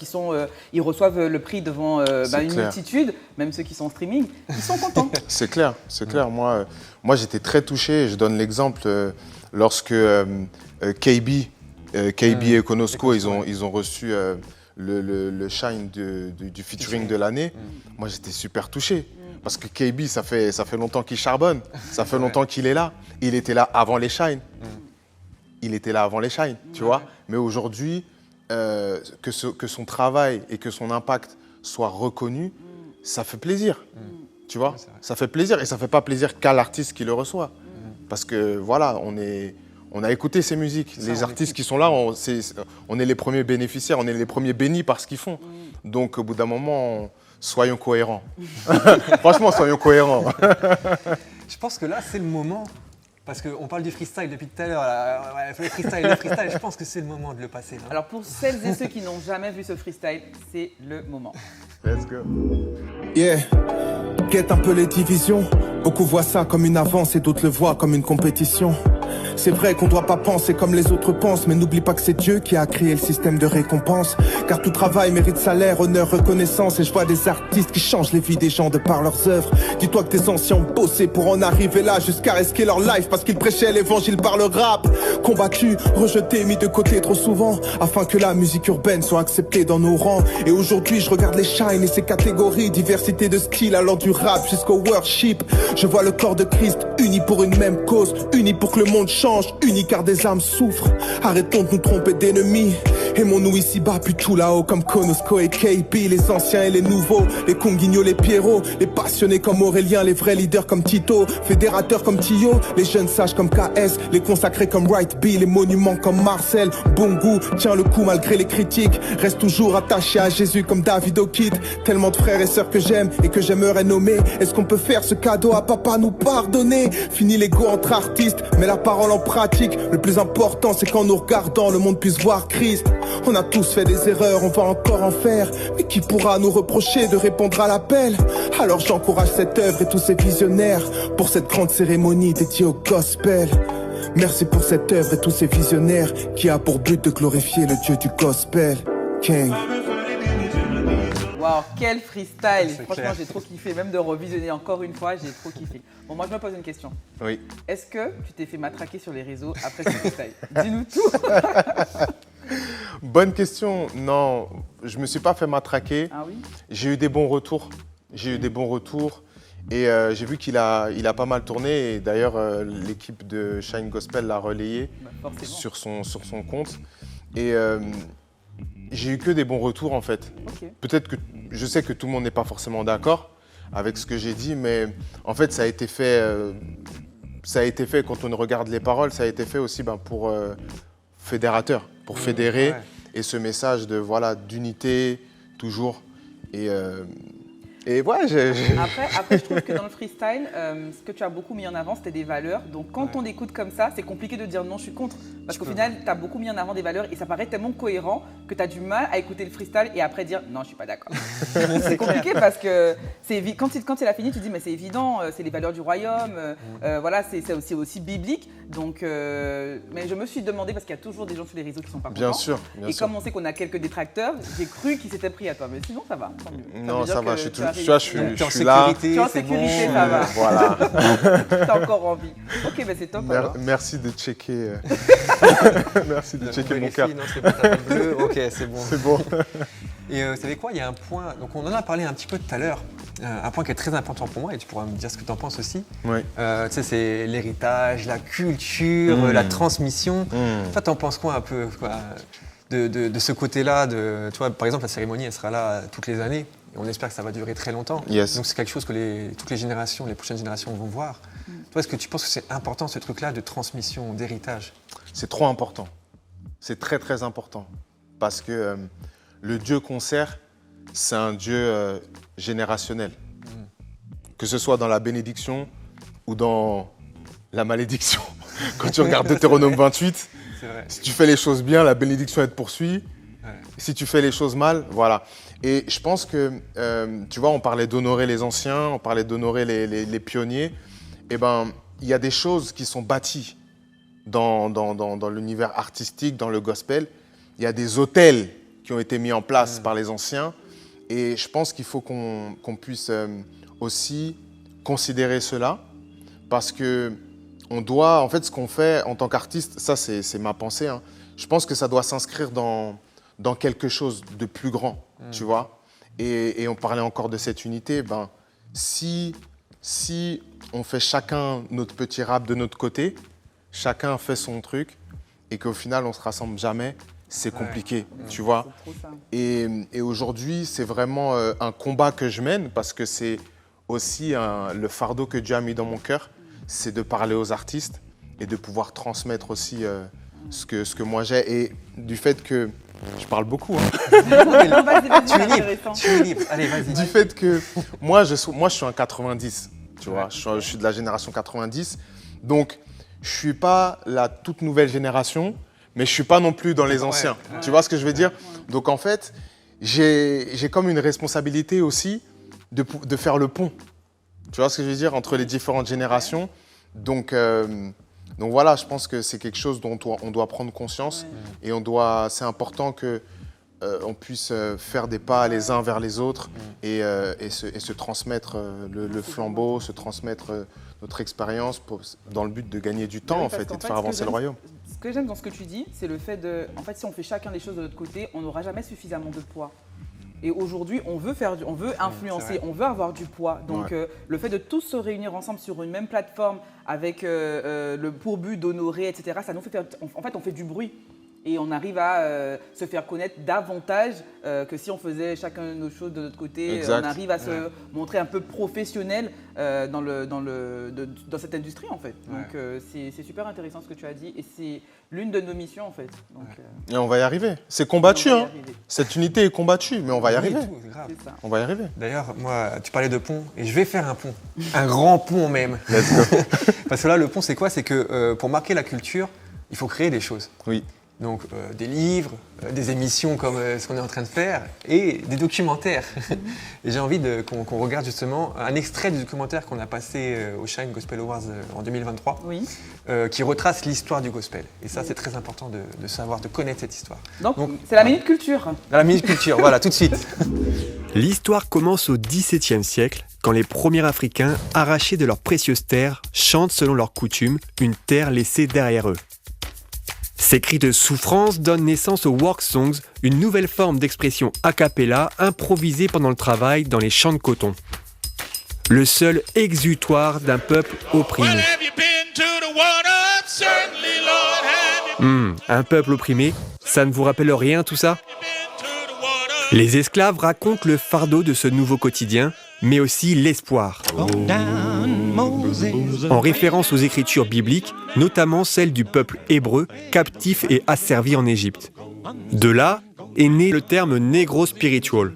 Speaker 2: ils reçoivent le prix devant une
Speaker 7: clair.
Speaker 2: multitude, même ceux qui sont en streaming, ils sont contents.
Speaker 7: C'est clair, c'est clair. Moi, j'étais très touché. Je donne l'exemple lorsque KB et Konosco, ils ont reçu le Shine du featuring de l'année. Moi, j'étais super touché. Parce que KB, ça fait longtemps qu'il charbonne. Ça fait longtemps qu'il est là. Il était là avant les Shine. Il était là avant les Shine, tu vois. Mais aujourd'hui, que son travail et que son impact soient reconnus, ça fait plaisir. Tu vois,
Speaker 3: Ouais, c'est vrai.
Speaker 7: ça fait plaisir. Et ça fait pas plaisir qu'à l'artiste qui le reçoit. Parce que voilà, on a écouté ces musiques.
Speaker 3: Ça,
Speaker 7: Les
Speaker 3: on
Speaker 7: artistes
Speaker 3: écoute.
Speaker 7: qui sont là, on est les premiers bénéficiaires, on est les premiers bénis par ce qu'ils font. Donc au bout d'un moment, soyons cohérents. Franchement, soyons cohérents.
Speaker 3: Je pense que là, c'est le moment. Parce qu'on parle du freestyle depuis tout à l'heure. Là. Ouais, le freestyle, je pense que c'est le moment de le passer. Là.
Speaker 2: Alors pour celles et ceux qui n'ont jamais vu ce freestyle, c'est le moment.
Speaker 7: Let's go.
Speaker 10: Yeah, guette un peu les divisions. Beaucoup voient ça comme une avance et d'autres le voient comme une compétition. C'est vrai qu'on doit pas penser comme les autres pensent, mais n'oublie pas que c'est Dieu qui a créé le système de récompense. Car tout travail mérite salaire, honneur, reconnaissance. Et je vois des artistes qui changent les vies des gens de par leurs œuvres. Dis-toi que tes anciens ont bossé pour en arriver là, jusqu'à risquer leur life parce qu'ils prêchaient l'évangile par le rap. Combattus, rejetés, mis de côté trop souvent, afin que la musique urbaine soit acceptée dans nos rangs. Et aujourd'hui je regarde les Shine et ses catégories, diversité de style allant du rap jusqu'au worship. Je vois le corps de Christ uni pour une même cause, uni pour que le monde change, uni car des âmes souffrent. Arrêtons de nous tromper d'ennemis, aimons-nous ici-bas puis tout là-haut comme Konosco et KB. Les anciens et les nouveaux, les Conguigno, les Pierrot, les passionnés comme Aurélien, les vrais leaders comme Tito, fédérateurs comme Tio, les jeunes sages comme KS, les consacrés comme Right B, les monuments comme Marcel. Bon goût, tiens le coup malgré les critiques, reste toujours attaché à Jésus comme David O'Keefe. Tellement de frères et sœurs que j'aime et que j'aimerais nommer. Est-ce qu'on peut faire ce cadeau à papa nous pardonner? Fini l'ego entre artistes, mais la parole en pratique. Le plus important c'est qu'en nous regardant le monde puisse voir Christ. On a tous fait des erreurs, on va encore en faire, mais qui pourra nous reprocher de répondre à l'appel? Alors j'encourage cette œuvre et tous ces visionnaires pour cette grande cérémonie dédiée au gospel. Merci pour cette œuvre et tous ces visionnaires qui a pour but de glorifier le Dieu du gospel. King.
Speaker 2: Waouh, quel freestyle!
Speaker 3: C'est
Speaker 2: Franchement,
Speaker 3: clair.
Speaker 2: j'ai trop kiffé. Même de revisionner encore une fois, j'ai trop kiffé. Bon, moi, je me pose une question.
Speaker 7: Oui.
Speaker 2: Est-ce que tu t'es fait matraquer sur les réseaux après ce freestyle? Dis-nous tout.
Speaker 7: Bonne question. Non, je me suis pas fait matraquer.
Speaker 2: Ah oui?
Speaker 7: J'ai eu des bons retours. Et j'ai vu qu'il a pas mal tourné. Et d'ailleurs, l'équipe de Shine Gospel l'a relayé
Speaker 2: Bah, forcément.
Speaker 7: sur son compte. Et j'ai eu que des bons retours en fait.
Speaker 2: Ok.
Speaker 7: Peut-être que je sais que tout le monde n'est pas forcément d'accord avec ce que j'ai dit, mais en fait ça a été fait quand on regarde les paroles, ça a été fait aussi pour fédérateur, pour fédérer
Speaker 3: Ouais.
Speaker 7: et ce message de voilà d'unité toujours et Et ouais,
Speaker 2: Après, je trouve que dans le freestyle, ce que tu as beaucoup mis en avant, c'était des valeurs. Donc, quand on écoute comme ça, c'est compliqué de dire non, je suis contre. Parce qu'au final, tu as beaucoup mis en avant des valeurs et ça paraît tellement cohérent que tu as du mal à écouter le freestyle et après dire non, je suis pas d'accord. C'est compliqué parce que quand il a fini, tu te dis mais c'est évident, c'est les valeurs du royaume, voilà, c'est aussi biblique. Donc, mais je me suis demandé, parce qu'il y a toujours des gens sur les réseaux qui sont pas contents.
Speaker 7: Bien sûr.
Speaker 2: Comme on sait qu'on a quelques détracteurs, j'ai cru qu'ils s'étaient pris à toi. Mais sinon, ça va. Tant mieux.
Speaker 7: Non, ça va, je suis
Speaker 3: Tu
Speaker 7: là.
Speaker 2: Tu es en sécurité, ça va.
Speaker 7: Voilà.
Speaker 2: T'as encore envie. Ok, ben c'est top.
Speaker 7: Merci de checker. Merci de checker mon cœur.
Speaker 3: Non, c'est pas ta bleu. Ok, c'est bon.
Speaker 7: C'est bon.
Speaker 3: Et vous savez quoi, il y a un point, donc on en a parlé un petit peu tout à l'heure, un point qui est très important pour moi et tu pourras me dire ce que tu en penses aussi.
Speaker 7: Oui.
Speaker 3: Tu sais, c'est l'héritage, la culture, la transmission. Toi, t'en penses quoi un peu de ce côté-là tu vois, par exemple, la cérémonie, elle sera là toutes les années. Et on espère que ça va durer très longtemps.
Speaker 7: Yes.
Speaker 3: Donc c'est quelque chose que toutes les générations, les prochaines générations vont voir. Toi, est-ce que tu penses que c'est important ce truc-là de transmission, d'héritage?
Speaker 7: C'est trop important. C'est très très important. Parce que le Dieu qu'on sert, c'est un Dieu générationnel. Que ce soit dans la bénédiction ou dans la malédiction. Quand tu regardes Deutéronome 28, si tu fais les choses bien, la bénédiction elle te poursuit. Ouais. Si tu fais les choses mal, voilà. Et je pense que, tu vois, on parlait d'honorer les anciens, on parlait d'honorer les pionniers. Eh ben, il y a des choses qui sont bâties dans l'univers artistique, dans le gospel. Il y a des autels qui ont été mis en place par les anciens. Et je pense qu'il faut qu'on puisse aussi considérer cela. Parce que on doit, en fait, ce qu'on fait en tant qu'artiste, ça c'est ma pensée, hein, je pense que ça doit s'inscrire dans quelque chose de plus grand, tu vois. Et on parlait encore de cette unité, ben, si on fait chacun notre petit rap de notre côté, chacun fait son truc, et qu'au final on se rassemble jamais, c'est compliqué, tu vois. Et aujourd'hui, c'est vraiment un combat que je mène, parce que c'est aussi le fardeau que Dieu a mis dans mon cœur, c'est de parler aux artistes et de pouvoir transmettre aussi ce que moi j'ai. Et du fait que je parle beaucoup. Hein.
Speaker 3: Tu es libre. Allez, vas-y.
Speaker 7: Du fait que moi, je suis un 90, tu vois. Je suis de la génération 90. Donc, je ne suis pas la toute nouvelle génération, mais je ne suis pas non plus dans les anciens. Tu vois ce que je veux dire? Donc, en fait, j'ai comme une responsabilité aussi de faire le pont. Tu vois ce que je veux dire? Entre les différentes générations. Donc voilà, je pense que c'est quelque chose dont on doit prendre conscience et c'est important qu'on puisse faire des pas les uns vers les autres et se transmettre le flambeau, se transmettre notre expérience dans le but de gagner du temps en fait, et de faire avancer le royaume.
Speaker 2: Ce que j'aime dans ce que tu dis, c'est le fait en fait, si on fait chacun les choses de notre côté, on n'aura jamais suffisamment de poids. Et aujourd'hui, on veut influencer, on veut avoir du poids. Donc, le fait de tous se réunir ensemble sur une même plateforme avec le pourbu d'honorer, etc., ça nous fait en fait, on fait du bruit. Et on arrive à se faire connaître davantage que si on faisait chacun nos choses de notre côté.
Speaker 7: Exact.
Speaker 2: On arrive à se montrer un peu professionnel dans cette industrie, en fait. Donc, c'est super intéressant ce que tu as dit. Et c'est l'une de nos missions, en fait. Donc,
Speaker 7: et on va y arriver. C'est combattu, hein. Cette unité est combattue, mais on va y arriver. On va y arriver.
Speaker 3: D'ailleurs, moi, tu parlais de pont, et je vais faire un pont. Un grand pont, même.
Speaker 7: Let's go.
Speaker 3: Parce que là, le pont, c'est quoi? C'est que pour marquer la culture, il faut créer des choses.
Speaker 7: Oui.
Speaker 3: Donc des livres, des émissions comme ce qu'on est en train de faire et des documentaires. Et j'ai envie qu'on regarde justement un extrait du documentaire qu'on a passé au Shine Gospel Awards en 2023, qui retrace l'histoire du gospel. Et ça, c'est très important de savoir, de connaître cette histoire.
Speaker 2: Donc c'est la Minute Culture.
Speaker 3: La Minute Culture, voilà, tout de suite.
Speaker 8: L'histoire commence au XVIIe siècle, quand les premiers Africains, arrachés de leurs précieuses terres, chantent selon leur coutume une terre laissée derrière eux. Ces cris de souffrance donnent naissance aux work songs, une nouvelle forme d'expression a cappella improvisée pendant le travail dans les champs de coton. Le seul exutoire d'un peuple opprimé. Un peuple opprimé, ça ne vous rappelle rien tout ça? Les esclaves racontent le fardeau de ce nouveau quotidien, mais aussi l'espoir. En référence aux écritures bibliques, notamment celles du peuple hébreu, captif et asservi en Égypte. De là est né le terme Negro Spiritual.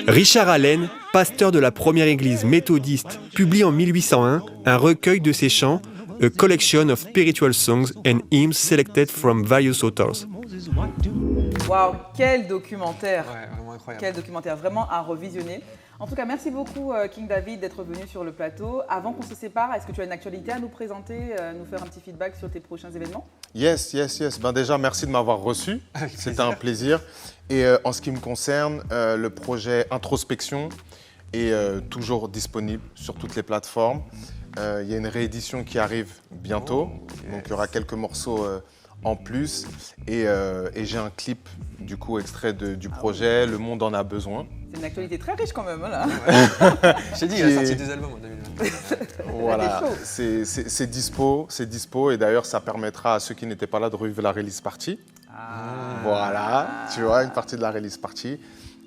Speaker 8: Richard Allen, pasteur de la première église méthodiste, publie en 1801 un recueil de ses chants, A Collection of Spiritual Songs and Hymns Selected from Various Authors.
Speaker 2: Waouh, quel documentaire!
Speaker 3: Ouais, vraiment incroyable.
Speaker 2: Quel documentaire, vraiment à revisionner. En tout cas, merci beaucoup King David d'être venu sur le plateau. Avant qu'on se sépare, est-ce que tu as une actualité à nous présenter, nous faire un petit feedback sur tes prochains événements?
Speaker 7: Yes. Ben déjà, merci de m'avoir reçu. C'était un plaisir. Et en ce qui me concerne, le projet Introspection est toujours disponible sur toutes les plateformes. Il y a une réédition qui arrive bientôt. Donc il y aura quelques morceaux en plus. Et j'ai un clip du coup extrait du projet Le Monde en a besoin.
Speaker 2: C'est une actualité très riche quand même, là.
Speaker 3: J'ai dit, il a sorti 2 albums en 2020.
Speaker 7: Voilà, c'est dispo et d'ailleurs ça permettra à ceux qui n'étaient pas là de revivre la release party. Voilà, tu vois, une partie de la release party.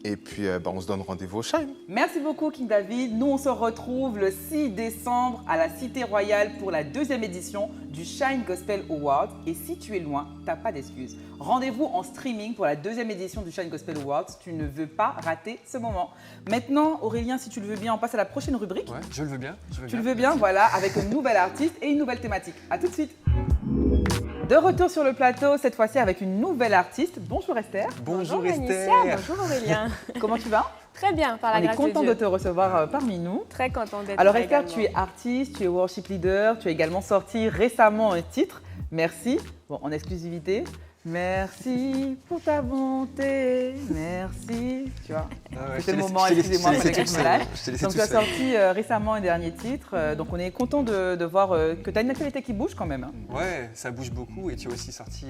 Speaker 7: Et puis on se donne rendez-vous au Shine.
Speaker 2: Merci beaucoup King David. Nous on se retrouve le 6 décembre à la Cité Royale pour la 2e édition du Shine Gospel Awards. Et si tu es loin, t'as pas d'excuses. Rendez-vous en streaming pour la 2e édition du Shine Gospel Awards. Tu ne veux pas rater ce moment. Maintenant, Aurélien, si tu le veux bien, on passe à la prochaine rubrique.
Speaker 3: Ouais, je le veux bien.
Speaker 2: Tu le veux bien, voilà, avec une nouvelle artiste et une nouvelle thématique. À tout de suite. De retour sur le plateau, cette fois-ci avec une nouvelle artiste. Bonjour Esther.
Speaker 3: Bonjour Esther.
Speaker 11: Laetitia, bonjour Aurélien.
Speaker 2: Comment tu vas?
Speaker 11: Très bien, par la
Speaker 2: On est
Speaker 11: grâce de
Speaker 2: content
Speaker 11: Dieu.
Speaker 2: de te recevoir parmi nous.
Speaker 11: Très content d'être
Speaker 2: Alors
Speaker 11: là
Speaker 2: Esther,
Speaker 11: également.
Speaker 2: tu es artiste, tu es worship leader, tu as également sorti récemment un titre, Merci, bon, en exclusivité. Merci pour ta bonté, merci, tu vois. C'était le moment, excusez-moi, il fallait que je me lâche. Donc tu as sorti récemment un dernier titre, donc on est content de voir que tu as une actualité qui bouge quand même. Hein.
Speaker 3: Ouais, ça bouge beaucoup et tu as aussi sorti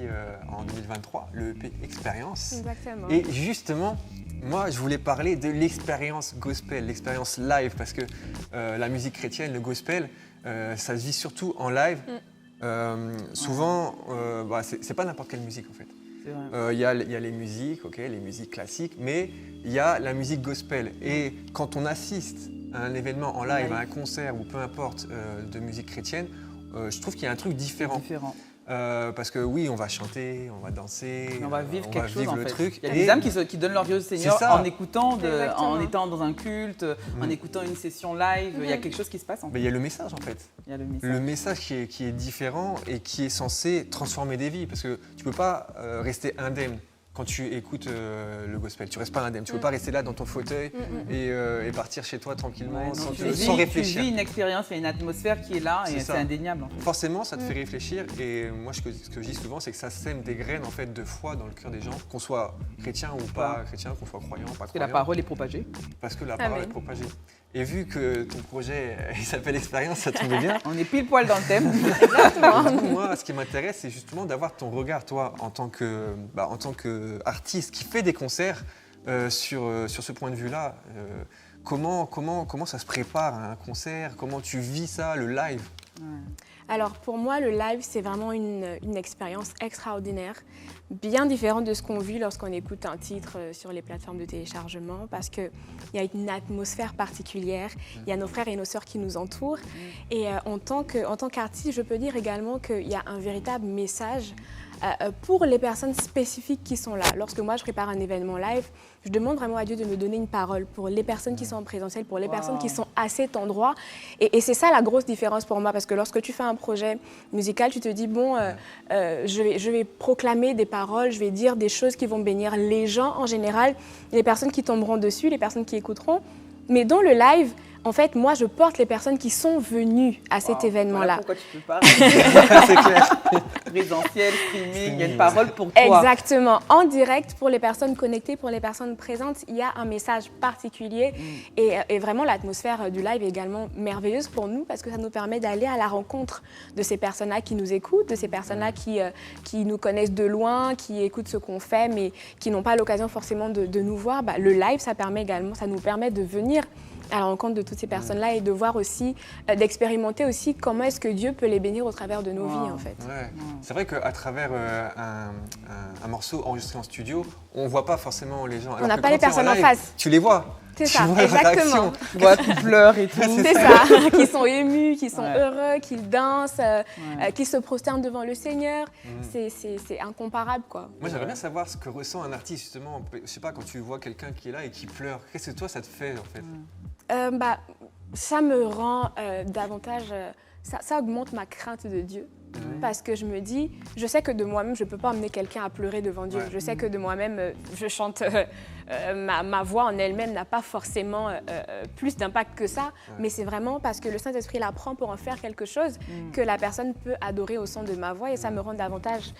Speaker 3: en 2023 le EP Expérience.
Speaker 11: Exactement.
Speaker 3: Et justement, moi je voulais parler de l'expérience gospel, l'expérience live, parce que la musique chrétienne, le gospel, ça se vit surtout en live. Souvent, c'est pas n'importe quelle musique en fait. Il y a les musiques, les musiques classiques, mais il y a la musique gospel. Et quand on assiste à un événement en live, à un concert ou peu importe de musique chrétienne, je trouve qu'il y a un truc différent. Parce que oui, on va chanter, on va danser,
Speaker 2: on va vivre quelque chose,
Speaker 3: le truc.
Speaker 2: Il y a des âmes qui donnent leur vie au Seigneur en écoutant, en étant dans un culte, en écoutant une session live. Il y a quelque chose qui se passe en fait.
Speaker 3: Mais il y a le message en fait.
Speaker 2: Il y a le message.
Speaker 3: Le message qui est différent et qui est censé transformer des vies. Parce que tu ne peux pas rester indemne quand tu écoutes le gospel. Tu ne restes pas indemne. Tu ne peux pas rester là dans ton fauteuil et partir chez toi tranquillement sans réfléchir.
Speaker 2: Tu vis une expérience, il y a une atmosphère qui est là et c'est indéniable. En fait.
Speaker 3: Forcément, ça te fait réfléchir. Et moi, ce que je dis souvent, c'est que ça sème des graines en fait, de foi dans le cœur des gens, qu'on soit chrétien ou pas chrétien, qu'on soit croyant ou pas croyant.
Speaker 2: Parce que la parole est propagée.
Speaker 3: Parce que la parole est propagée. Et vu que ton projet il s'appelle Expérience, ça tombe bien.
Speaker 2: On est pile poil dans le thème.
Speaker 3: Exactement. Moi, ce qui m'intéresse, c'est justement d'avoir ton regard, toi, en tant qu'artiste qui fait des concerts, sur ce point de vue-là. Comment ça se prépare à un concert? Comment tu vis ça, le live?
Speaker 11: Alors pour moi, le live, c'est vraiment une expérience extraordinaire, bien différente de ce qu'on vit lorsqu'on écoute un titre sur les plateformes de téléchargement, parce qu'il y a une atmosphère particulière, il y a nos frères et nos sœurs qui nous entourent. Et en tant qu'artiste, je peux dire également qu'il y a un véritable message pour les personnes spécifiques qui sont là. Lorsque moi je prépare un événement live, je demande vraiment à Dieu de me donner une parole pour les personnes qui sont en présentiel, pour les personnes qui sont à cet endroit. Et c'est ça la grosse différence pour moi, parce que lorsque tu fais un projet musical, tu te dis, bon, je vais proclamer des paroles, je vais dire des choses qui vont bénir les gens en général, les personnes qui tomberont dessus, les personnes qui écouteront. Mais dans le live, en fait, moi, je porte les personnes qui sont venues à cet événement-là.
Speaker 2: Voilà pourquoi tu peux pas. C'est clair. Présentiel, streaming, il y a une parole pour toi.
Speaker 11: Exactement. En direct, pour les personnes connectées, pour les personnes présentes, il y a un message particulier. Et vraiment, l'atmosphère du live est également merveilleuse pour nous parce que ça nous permet d'aller à la rencontre de ces personnes-là qui nous écoutent, de ces personnes-là qui nous connaissent de loin, qui écoutent ce qu'on fait, mais qui n'ont pas l'occasion forcément de nous voir. Le live, ça nous permet de venir à la rencontre de toutes ces personnes-là et de voir aussi, d'expérimenter aussi comment est-ce que Dieu peut les bénir au travers de nos vies en fait.
Speaker 3: Ouais. C'est vrai qu'à travers un morceau enregistré en studio, on ne voit pas forcément les gens.
Speaker 11: On n'a pas les personnes en face.
Speaker 3: Tu les vois.
Speaker 11: C'est
Speaker 3: tu
Speaker 11: ça,
Speaker 3: vois
Speaker 11: exactement.
Speaker 2: Tu vois, qui pleurent et tout.
Speaker 11: C'est ça, qui sont émus, qui sont heureux, qui dansent, qui se prosternent devant le Seigneur. C'est incomparable, quoi.
Speaker 3: Moi, j'aimerais bien savoir ce que ressent un artiste, justement. Je sais pas, quand tu vois quelqu'un qui est là et qui pleure, qu'est-ce que toi, ça te fait, en fait?
Speaker 11: Ça me rend davantage... ça augmente ma crainte de Dieu. Parce que je me dis, je sais que de moi-même, je ne peux pas emmener quelqu'un à pleurer devant Dieu. Je sais que de moi-même, je chante, ma voix en elle-même n'a pas forcément plus d'impact que ça, mais c'est vraiment parce que le Saint-Esprit la prend pour en faire quelque chose que la personne peut adorer au son de ma voix et ça me rend davantage...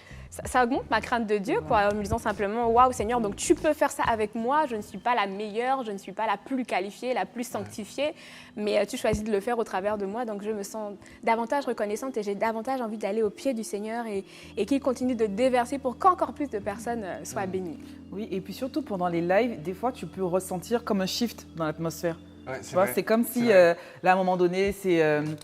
Speaker 11: Ça augmente ma crainte de Dieu, quoi, en me disant simplement « Waouh, Seigneur, donc tu peux faire ça avec moi, je ne suis pas la meilleure, je ne suis pas la plus qualifiée, la plus sanctifiée, mais tu choisis de le faire au travers de moi, donc je me sens davantage reconnaissante et j'ai davantage envie d'aller au pied du Seigneur et qu'il continue de déverser pour qu'encore plus de personnes soient bénies. »
Speaker 2: Oui, et puis surtout pendant les lives, des fois tu peux ressentir comme un shift dans l'atmosphère.
Speaker 3: Ouais,
Speaker 2: tu vois, c'est comme si, là, à un moment donné, c'est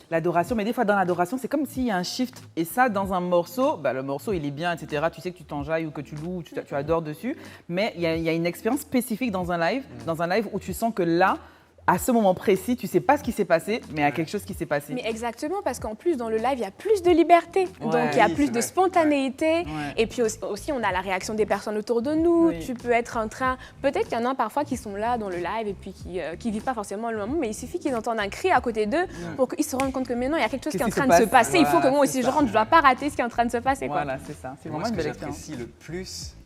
Speaker 2: l'adoration. Mais des fois, dans l'adoration, c'est comme s'il y a un shift. Et ça, dans un morceau, le morceau, il est bien, etc. Tu sais que tu t'enjailles ou que tu loues, ou tu adores dessus. Mais il y a une expérience spécifique dans un live où tu sens que là, à ce moment précis, tu ne sais pas ce qui s'est passé, mais il y a quelque chose qui s'est passé.
Speaker 11: Mais exactement, parce qu'en plus, dans le live, il y a plus de liberté. Donc, il y a plus de spontanéité. Et puis aussi, on a la réaction des personnes autour de nous. Tu peux être en train... Peut-être qu'il y en a parfois qui sont là dans le live et puis qui ne vivent pas forcément le moment, mais il suffit qu'ils entendent un cri à côté d'eux pour qu'ils se rendent compte que maintenant, il y a quelque chose qui est en train de se passer. Il faut que moi aussi, je rentre, je ne dois pas rater ce qui est en train de se passer.
Speaker 2: Voilà, c'est ça. C'est vraiment une belle expérience.
Speaker 3: Ce que j'apprécie le plus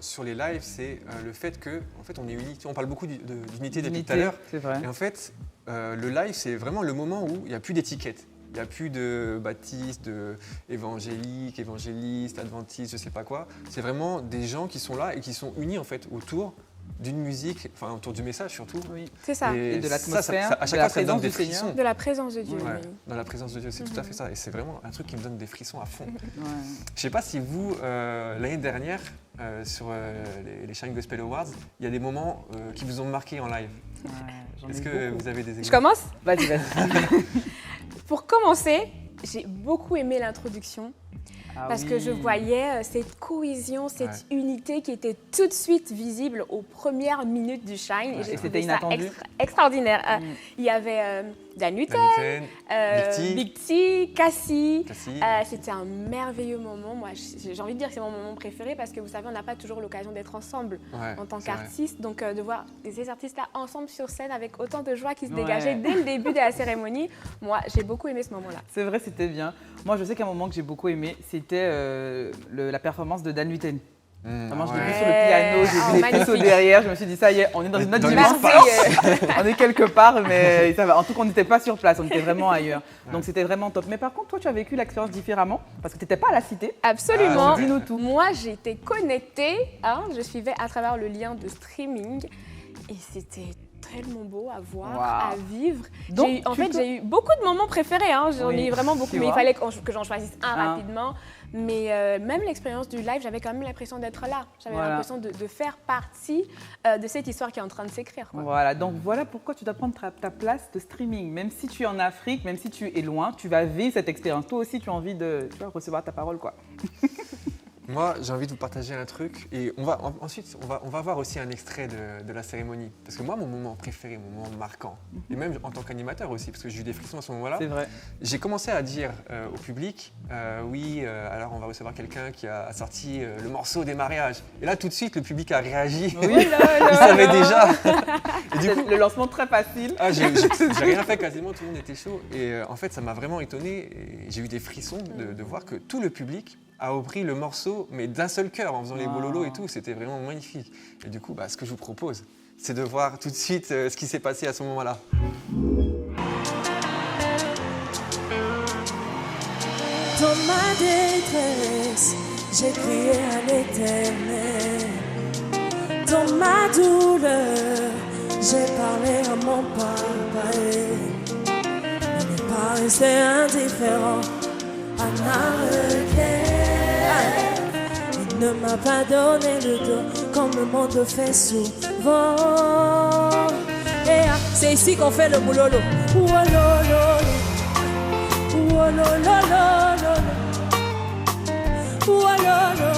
Speaker 3: sur les lives, c'est le fait que, en fait, on est unis. On parle beaucoup d'unité depuis tout à l'heure.
Speaker 2: C'est vrai.
Speaker 3: Et en fait, le live, c'est vraiment le moment où il n'y a plus d'étiquette. Il n'y a plus de baptiste, de évangélique, évangéliste, adventiste, je ne sais pas quoi. C'est vraiment des gens qui sont là et qui sont unis en fait autour d'une musique, enfin autour du message surtout.
Speaker 11: Oui. C'est ça.
Speaker 2: Et de l'atmosphère,
Speaker 3: à chaque fois, ça me donne des frissons.
Speaker 11: De la présence de Dieu.
Speaker 3: Ouais, dans la présence de Dieu, c'est tout à fait ça. Et c'est vraiment un truc qui me donne des frissons à fond. Je ne sais pas si vous, l'année dernière, sur les Shine Gospel Awards, il y a des moments qui vous ont marqué en live. Est-ce que vous avez des exemples?
Speaker 11: Je commence?
Speaker 2: Vas-y.
Speaker 11: Pour commencer, j'ai beaucoup aimé l'introduction. Parce que je voyais cette cohésion, cette unité qui était tout de suite visible aux premières minutes du Shine. Et
Speaker 2: c'était inattendu.
Speaker 11: Extraordinaire. Il y avait Dan Luten, Big T, Cassie. C'était un merveilleux moment. Moi, j'ai envie de dire que c'est mon moment préféré parce que vous savez, on n'a pas toujours l'occasion d'être ensemble en tant qu'artiste. Donc, de voir ces artistes-là ensemble sur scène avec autant de joie qui se dégageait dès le début de la cérémonie, moi, j'ai beaucoup aimé ce moment-là.
Speaker 2: C'est vrai, c'était bien. Moi, je sais qu'un moment que j'ai beaucoup aimé, c'était la performance de Dan Luten. Vraiment, je l'ai vu sur le piano, j'ai vu les frissons derrière, je me suis dit ça y est, on est dans une autre dimension. On est quelque part, mais ça va. En tout cas, on n'était pas sur place, on était vraiment ailleurs. Donc c'était vraiment top. Mais par contre, toi, tu as vécu l'expérience différemment parce que tu n'étais pas à la Cité.
Speaker 11: Absolument.
Speaker 2: Dis-nous tout.
Speaker 11: Moi, j'étais connectée, je suivais à travers le lien de streaming et c'était tellement beau à voir, à vivre. Donc, j'ai eu beaucoup de moments préférés. J'en ai eu vraiment beaucoup, mais il fallait que j'en choisisse un rapidement. Mais même l'expérience du live, j'avais quand même l'impression d'être là. J'avais l'impression de faire partie de cette histoire qui est en train de s'écrire.
Speaker 2: Voilà, donc voilà pourquoi tu dois prendre ta place de streaming. Même si tu es en Afrique, même si tu es loin, tu vas vivre cette expérience. Toi aussi, tu as envie de recevoir ta parole, quoi.
Speaker 3: Moi, j'ai envie de vous partager un truc et ensuite, on va voir aussi un extrait de la cérémonie. Parce que moi, mon moment préféré, mon moment marquant, et même en tant qu'animateur aussi, parce que j'ai eu des frissons à ce moment-là, j'ai commencé à dire au public, alors on va recevoir quelqu'un qui a sorti le morceau des mariages. Et là, tout de suite, le public a réagi.
Speaker 2: Oui,
Speaker 3: il savait déjà.
Speaker 2: Et du coup, le lancement très facile.
Speaker 3: J'ai rien fait quasiment, tout le monde était chaud. Et en fait, ça m'a vraiment étonné. Et j'ai eu des frissons de voir que tout le public a repris le morceau, mais d'un seul cœur, en faisant les bololos et tout. C'était vraiment magnifique. Et du coup, ce que je vous propose, c'est de voir tout de suite ce qui s'est passé à ce moment-là.
Speaker 12: Dans ma détresse, j'ai crié à l'Éternel. Dans ma douleur, j'ai parlé à mon papa. Il n'est pas resté indifférent à ma requête. Il ne m'a pas donné le dos comme le monde fait souvent. Et C'est ici qu'on fait le boulolo. Oualolo, oualolo, oualolo.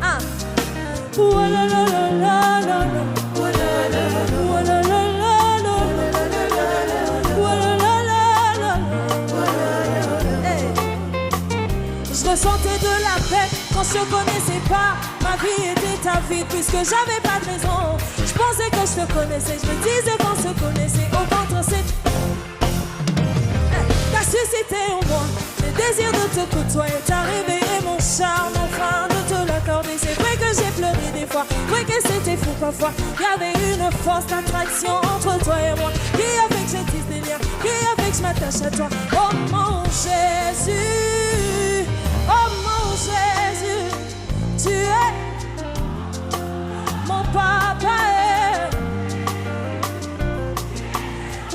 Speaker 12: Ah, oualolo. Je ressentais de la paix quand je te connaissais pas. Ma vie était ta vie puisque j'avais pas de raison. Je pensais que je te connaissais, je me disais qu'on se connaissait. Au ventre c'est... T'as suscité en moi le désir de te côtoyer. T'as réveillé mon charme, enfin de te l'accorder. C'est vrai que j'ai pleuré des fois, vrai que c'était fou parfois. Il y avait une force d'attraction entre toi et moi qui a fait que je tisse des liens, qui a fait que je m'attache à toi. Oh mon Jésus, oh mon Jésus, tu es mon papa.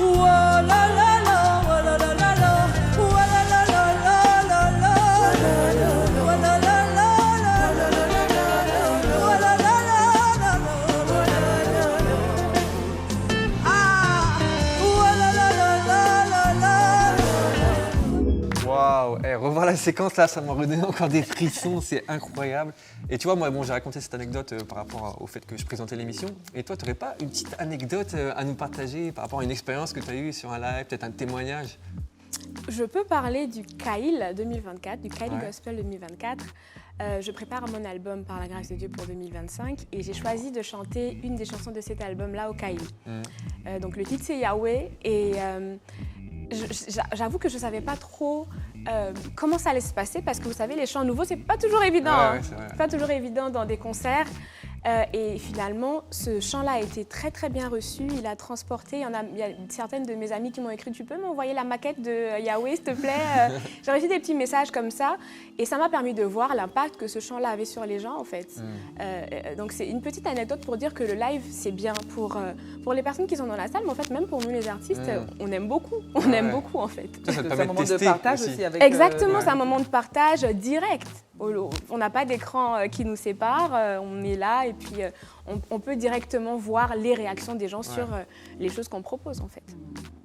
Speaker 12: Oh la la la, oh la la la la, oh la la la la la la, oh la la la la la la, oh la la la la, ah, oh la la la la la.
Speaker 3: Waouh, revoir la séquence là, ça m'a redonné encore des frissons, c'est incroyable. Et tu vois, moi, j'ai raconté cette anecdote par rapport au fait que je présentais l'émission. Et toi, tu n'aurais pas une petite anecdote à nous partager par rapport à une expérience que tu as eue sur un live, peut-être un témoignage?
Speaker 11: Je peux parler du Kail 2024, du Kail Gospel 2024. Je prépare mon album par la grâce de Dieu pour 2025 et j'ai choisi de chanter une des chansons de cet album-là au Kail. Donc le titre c'est Yahweh et j'avoue que je ne savais pas trop comment ça allait se passer parce que vous savez, les chants nouveaux, c'est pas toujours évident. C'est pas toujours évident dans des concerts. Et finalement, ce chant-là a été très très bien reçu. Il a transporté. Il y a certaines de mes amies qui m'ont écrit « Tu peux m'envoyer la maquette de Yahweh, s'il te plaît ?» J'ai reçu des petits messages comme ça. Et ça m'a permis de voir l'impact que ce chant-là avait sur les gens, en fait. Donc c'est une petite anecdote pour dire que le live, c'est bien pour les personnes qui sont dans la salle, mais en fait, même pour nous les artistes, on aime beaucoup. On aime beaucoup, en fait.
Speaker 3: Ça
Speaker 2: C'est un moment de partage aussi avec...
Speaker 11: Exactement, c'est un moment de partage direct. On n'a pas d'écran qui nous sépare, on est là et puis on peut directement voir les réactions des gens sur les choses qu'on propose en fait.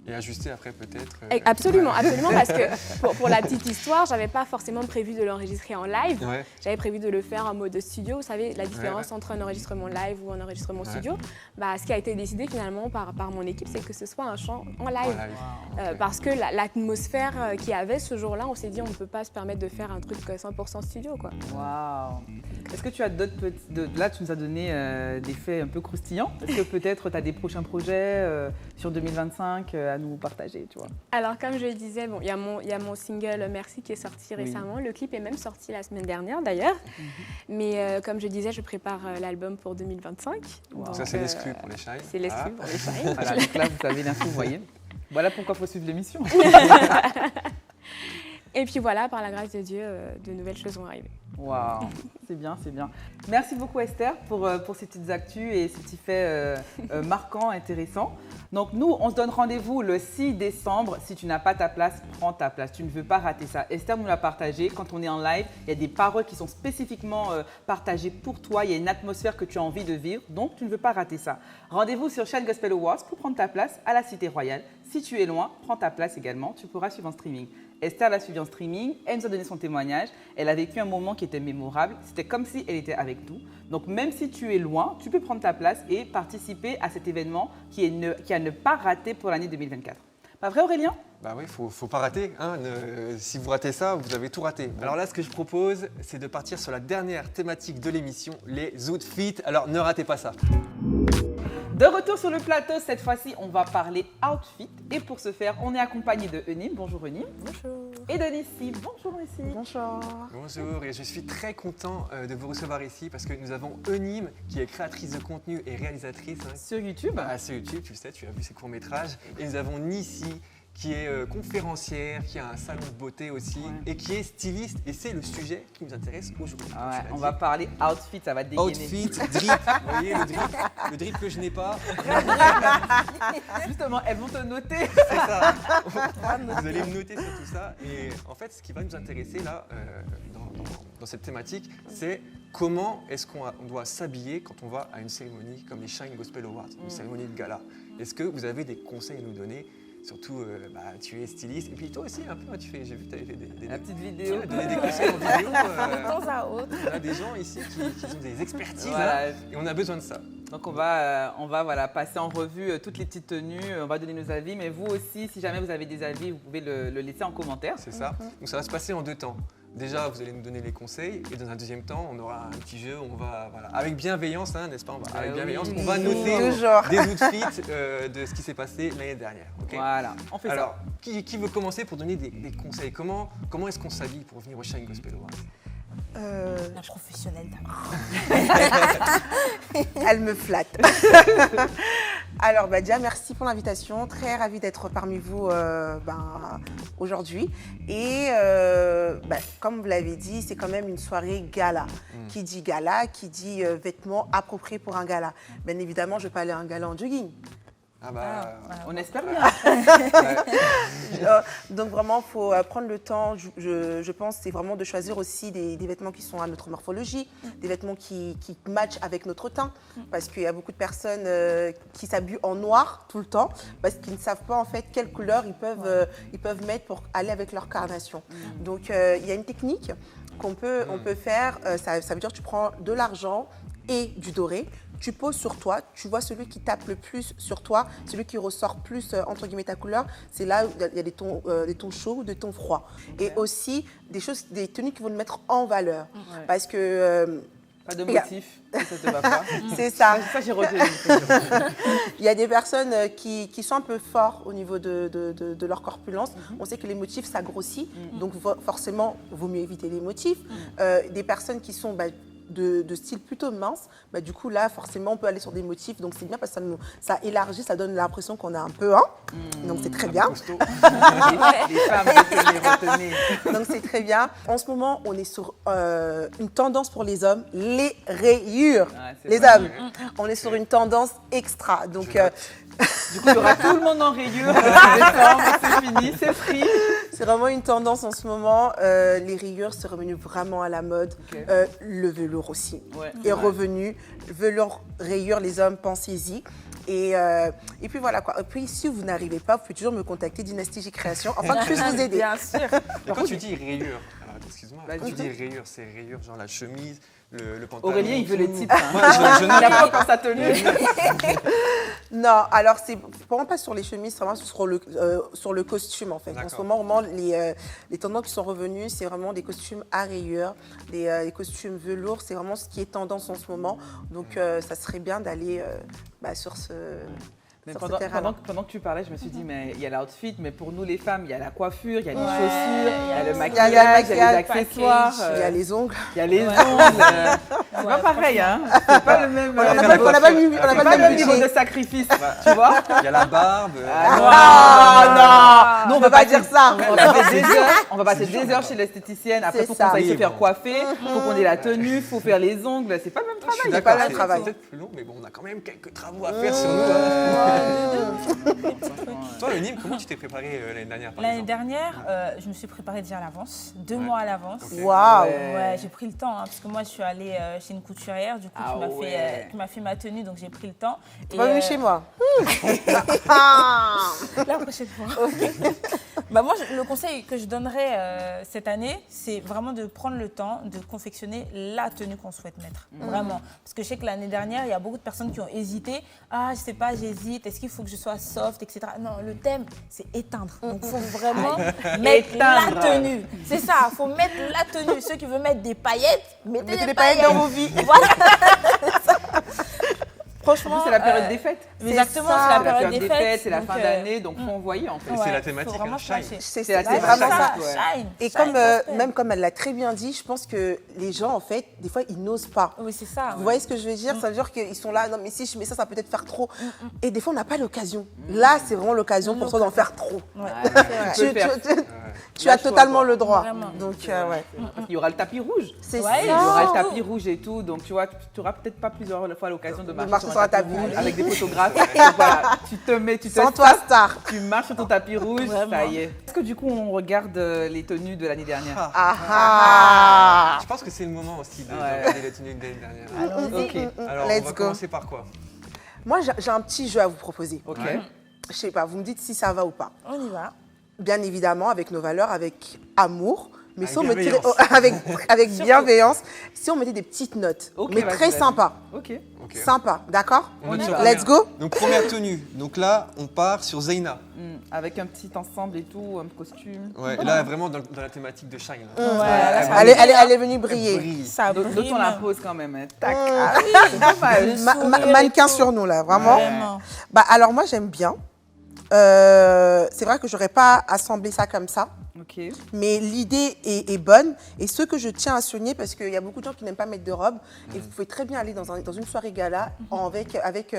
Speaker 3: Et ajuster après peut-être
Speaker 11: Absolument, absolument, parce que pour la petite histoire, j'avais pas forcément prévu de l'enregistrer en live. J'avais prévu de le faire en mode studio. Vous savez, la différence entre un enregistrement live ou un enregistrement studio, ce qui a été décidé finalement par mon équipe, c'est que ce soit un chant en live. Parce que l'atmosphère qu'il y avait ce jour-là, on s'est dit on ne peut pas se permettre de faire un truc 100% studio, quoi.
Speaker 2: Waouh. Est-ce que tu as d'autres petits... Là, tu nous as donné des faits un peu croustillants. Est-ce que peut-être tu as des prochains projets sur 2025 à nous partager, tu vois?
Speaker 11: Alors, comme je le disais, il y a mon single Merci qui est sorti récemment. Le clip est même sorti la semaine dernière, d'ailleurs. Mais comme je disais, je prépare l'album pour 2025.
Speaker 3: Wow. Donc, ça, c'est l'exclu pour les Shine.
Speaker 11: C'est l'exclu pour les Shine.
Speaker 2: Voilà, donc là, vous avez l'info, vous voyez. Voilà pourquoi il faut suivre l'émission.
Speaker 11: Et puis voilà, par la grâce de Dieu, de nouvelles choses vont arriver.
Speaker 2: Waouh, c'est bien, c'est bien. Merci beaucoup Esther pour ces petites actus et ces petits faits marquants, intéressants. Donc nous, on se donne rendez-vous le 6 décembre. Si tu n'as pas ta place, prends ta place. Tu ne veux pas rater ça. Esther nous l'a partagé. Quand on est en live, il y a des paroles qui sont spécifiquement partagées pour toi. Il y a une atmosphère que tu as envie de vivre. Donc tu ne veux pas rater ça. Rendez-vous sur Shine Gospel Awards pour prendre ta place à la Cité Royale. Si tu es loin, prends ta place également. Tu pourras suivre en streaming. Esther l'a suivi en streaming, elle nous a donné son témoignage, elle a vécu un moment qui était mémorable, c'était comme si elle était avec nous. Donc même si tu es loin, tu peux prendre ta place et participer à cet événement qui est à ne pas rater pour l'année 2024. Pas vrai Aurélien?
Speaker 3: Bah oui, faut pas rater. Hein. Si vous ratez ça, vous avez tout raté. Alors là, ce que je propose, c'est de partir sur la dernière thématique de l'émission, les outfits. Alors ne ratez pas ça.
Speaker 2: De retour sur le plateau, cette fois-ci, on va parler outfit. Et pour ce faire, on est accompagné de Eunim. Bonjour Eunim.
Speaker 11: Bonjour.
Speaker 2: Et de Nissi. Bonjour Nissi.
Speaker 11: Bonjour.
Speaker 3: Bonjour, et je suis très content de vous recevoir ici parce que nous avons Eunim qui est créatrice de contenu et réalisatrice.
Speaker 2: Sur YouTube.
Speaker 3: Sur YouTube, tu le sais, tu as vu ses courts-métrages. Et nous avons Nissi qui est conférencière, qui a un salon de beauté aussi et qui est styliste. Et c'est le sujet qui nous intéresse aujourd'hui.
Speaker 2: Ouais, on va parler outfit, ça va dégainer.
Speaker 3: Outfit, drip, vous voyez le drip que je n'ai pas.
Speaker 2: Justement, elles vont te noter.
Speaker 3: C'est ça. Vous allez me noter sur tout ça. Et en fait, ce qui va nous intéresser là, dans cette thématique, c'est comment est-ce qu'on doit s'habiller quand on va à une cérémonie comme les Shine Gospel Awards, une cérémonie de gala. Est-ce que vous avez des conseils à nous donner? Surtout, tu es styliste. Et puis toi aussi, un peu, j'ai vu que tu avais fait des
Speaker 2: petites vidéos.
Speaker 3: Tu as donné des conseils en vidéo.
Speaker 11: De temps à autre.
Speaker 3: On a des gens ici qui ont des expertises
Speaker 2: voilà.
Speaker 3: et on a besoin de ça.
Speaker 2: Donc on va voilà, passer en revue toutes les petites tenues, on va donner nos avis, mais vous aussi, si jamais vous avez des avis, vous pouvez le laisser en commentaire.
Speaker 3: C'est ça. Donc ça va se passer en 2 temps. Déjà, vous allez nous donner les conseils et dans un deuxième temps, on aura un petit jeu, on va, avec bienveillance, hein, n'est-ce pas? Avec bienveillance, on va noter des outfits de ce qui s'est passé l'année dernière. Okay,
Speaker 2: voilà, on fait
Speaker 3: alors,
Speaker 2: ça.
Speaker 3: Qui veut commencer pour donner des conseils? Comment est-ce qu'on s'habille pour venir au Shine Gospel Awards?
Speaker 13: La professionnelle
Speaker 14: d'abord. Elle me flatte. Alors déjà, merci pour l'invitation. Très ravie d'être parmi vous aujourd'hui. Et comme vous l'avez dit, c'est quand même une soirée gala. Qui dit gala, qui dit vêtements appropriés pour un gala. Bien évidemment, je ne vais pas aller à un gala en jogging.
Speaker 2: On espère bien.
Speaker 14: Donc vraiment, il faut prendre le temps, je pense, c'est vraiment de choisir aussi des vêtements qui sont à notre morphologie, des vêtements qui matchent avec notre teint, parce qu'il y a beaucoup de personnes qui s'habillent en noir tout le temps, parce qu'ils ne savent pas en fait quelle couleur ils peuvent mettre pour aller avec leur carnation. Donc il y a une technique qu'on peut faire, ça veut dire que tu prends de l'argent et du doré. Tu poses sur toi, tu vois celui qui tape le plus sur toi, celui qui ressort plus, entre guillemets, ta couleur, c'est là où il y a des tons chauds, des tons froids. Okay. Et aussi, des tenues qui vont nous mettre en valeur. Ouais. Parce que...
Speaker 2: pas de motif, ça te va pas.
Speaker 14: C'est ça.
Speaker 2: Ça, j'ai retenu.
Speaker 14: Il y a des personnes qui sont un peu forts au niveau de leur corpulence. On sait que les motifs, ça grossit, donc forcément, il vaut mieux éviter les motifs. Des personnes qui sont... de style plutôt mince, du coup là forcément on peut aller sur des motifs, donc c'est bien parce que ça élargit, ça donne l'impression qu'on a un peu donc c'est très bien.
Speaker 2: Les femmes, retenez.
Speaker 14: Donc c'est très bien. En ce moment on est sur une tendance pour les hommes, les rayures. Les hommes, on est sur une tendance extra. Donc
Speaker 2: du coup, il y aura tout le monde en rayures. C'est fini, c'est free.
Speaker 14: C'est vraiment une tendance en ce moment. Les rayures, c'est revenu vraiment à la mode. Okay. Le velours aussi est revenu. Velours, rayures, les hommes, pensez-y. Et puis voilà quoi. Et puis si vous n'arrivez pas, vous pouvez toujours me contacter Dynasty J Création afin que je puisse vous aider.
Speaker 11: Bien sûr.
Speaker 3: Et quand tu dis rayures, excuse-moi, quand tu dis rayures, c'est rayures genre la chemise, le pantalon.
Speaker 2: Aurélien, il veut les types. Je n'ai pas encore sa tenue.
Speaker 14: Non, alors c'est vraiment pas sur les chemises, c'est vraiment sur le costume en fait. En ce moment, vraiment, les tendances qui sont revenues, c'est vraiment des costumes à rayures, des costumes velours, c'est vraiment ce qui est tendance en ce moment. Donc ça serait bien d'aller sur ce...
Speaker 2: Mais pendant que tu parlais, je me suis dit, mais il y a l'outfit, mais pour nous les femmes, il y a la coiffure, il y a les chaussures, il y a le maquillage, il y a les accessoires,
Speaker 14: il y a les ongles.
Speaker 2: Il y a les ongles. C'est pas pareil, hein. C'est pas le même.
Speaker 14: On n'a pas le même
Speaker 2: niveau de sacrifice, tu vois.
Speaker 3: Il y a la barbe.
Speaker 14: Non, on ne peut pas dire ça.
Speaker 2: On va passer des heures chez l'esthéticienne. Après, il faut qu'on aille se faire coiffer, il faut qu'on ait la tenue, il faut faire les ongles. C'est pas le même travail.
Speaker 14: C'est pas le même travail.
Speaker 3: C'est peut-être plus long, mais bon, on a quand même quelques travaux à faire sur nous. Toi, Nîmes, comment tu t'es préparée l'année dernière?
Speaker 13: L'année dernière, je me suis préparée déjà à l'avance, 2 mois à l'avance.
Speaker 14: Okay. Waouh!
Speaker 13: Ouais, j'ai pris le temps, parce que moi, je suis allée chez une couturière, du coup, qui m'a fait ma tenue, donc j'ai pris le temps.
Speaker 14: Tu vas venir chez moi?
Speaker 13: La prochaine fois. Okay. Moi, le conseil que je donnerais cette année, c'est vraiment de prendre le temps de confectionner la tenue qu'on souhaite mettre. Vraiment. Parce que je sais que l'année dernière, il y a beaucoup de personnes qui ont hésité. Ah, je sais pas, j'hésite. Est-ce qu'il faut que je sois soft, etc. Non, le thème, c'est éteindre. Donc, il faut vraiment mettre la tenue. C'est ça, il faut mettre la tenue. Ceux qui veulent mettre des paillettes, mettez des paillettes
Speaker 14: dans vos vies.
Speaker 13: Voilà. Franchement,
Speaker 2: c'est la période des fêtes.
Speaker 13: Exactement,
Speaker 2: ça,
Speaker 13: c'est la période des fêtes.
Speaker 2: C'est la fin d'année, donc faut envoyer en fait.
Speaker 3: Et c'est la thématique, hein, Shine.
Speaker 14: C'est
Speaker 2: vraiment
Speaker 14: ça.
Speaker 13: Shine.
Speaker 14: Et même comme elle l'a très bien dit, je pense que les gens, en fait, des fois, ils n'osent pas.
Speaker 13: Oui, c'est ça.
Speaker 14: Vous voyez ce que je veux dire? Ça veut dire qu'ils sont là, non, mais si je mets ça, ça va peut-être faire trop. Et des fois, on n'a pas l'occasion. Là, c'est vraiment l'occasion pour toi d'en faire trop. Tu as totalement le droit. Donc, ouais.
Speaker 2: Il y aura le tapis rouge.
Speaker 14: C'est ça.
Speaker 2: Il y aura le tapis rouge et tout. Donc, tu vois, tu n'auras peut-être pas plusieurs fois l'occasion de marcher sur un tapis rouge avec des photographes. Donc, voilà, tu te mets, tu te
Speaker 14: Sans toi, star.
Speaker 2: Tu marches sur ton tapis rouge, ça y est. Est-ce que du coup, on regarde les tenues de l'année dernière?
Speaker 3: Je pense que c'est le moment aussi de regarder les tenues de l'année dernière. Alors, on va commencer par quoi?
Speaker 14: Moi, j'ai un petit jeu à vous proposer.
Speaker 2: Ok.
Speaker 14: Je sais pas, vous me dites si ça va ou pas.
Speaker 13: On y va.
Speaker 14: Bien évidemment, avec nos valeurs, avec amour, mais
Speaker 3: Avec
Speaker 14: si on mettait
Speaker 3: bienveillance.
Speaker 14: avec bienveillance, si on mettait des petites notes, mais très sympa.
Speaker 2: Ok.
Speaker 14: Sympa, d'accord?
Speaker 3: On note sur
Speaker 14: Let's go.
Speaker 3: Donc première tenue. Donc là, on part sur Zeyna.
Speaker 2: Avec un petit ensemble et tout, un costume.
Speaker 3: Ouais, et là vraiment dans la thématique de Shine.
Speaker 14: Elle est venue briller.
Speaker 13: Ça brille.
Speaker 2: D'autres on la pose quand même. Hein. Tac.
Speaker 14: Mannequin sur nous là, vraiment. Bah alors moi j'aime bien. C'est vrai que j'aurais pas assemblé ça comme ça.
Speaker 2: Okay.
Speaker 14: Mais l'idée est bonne. Et ce que je tiens à souligner, parce qu'il y a beaucoup de gens qui n'aiment pas mettre de robe, et vous pouvez très bien aller dans une soirée gala avec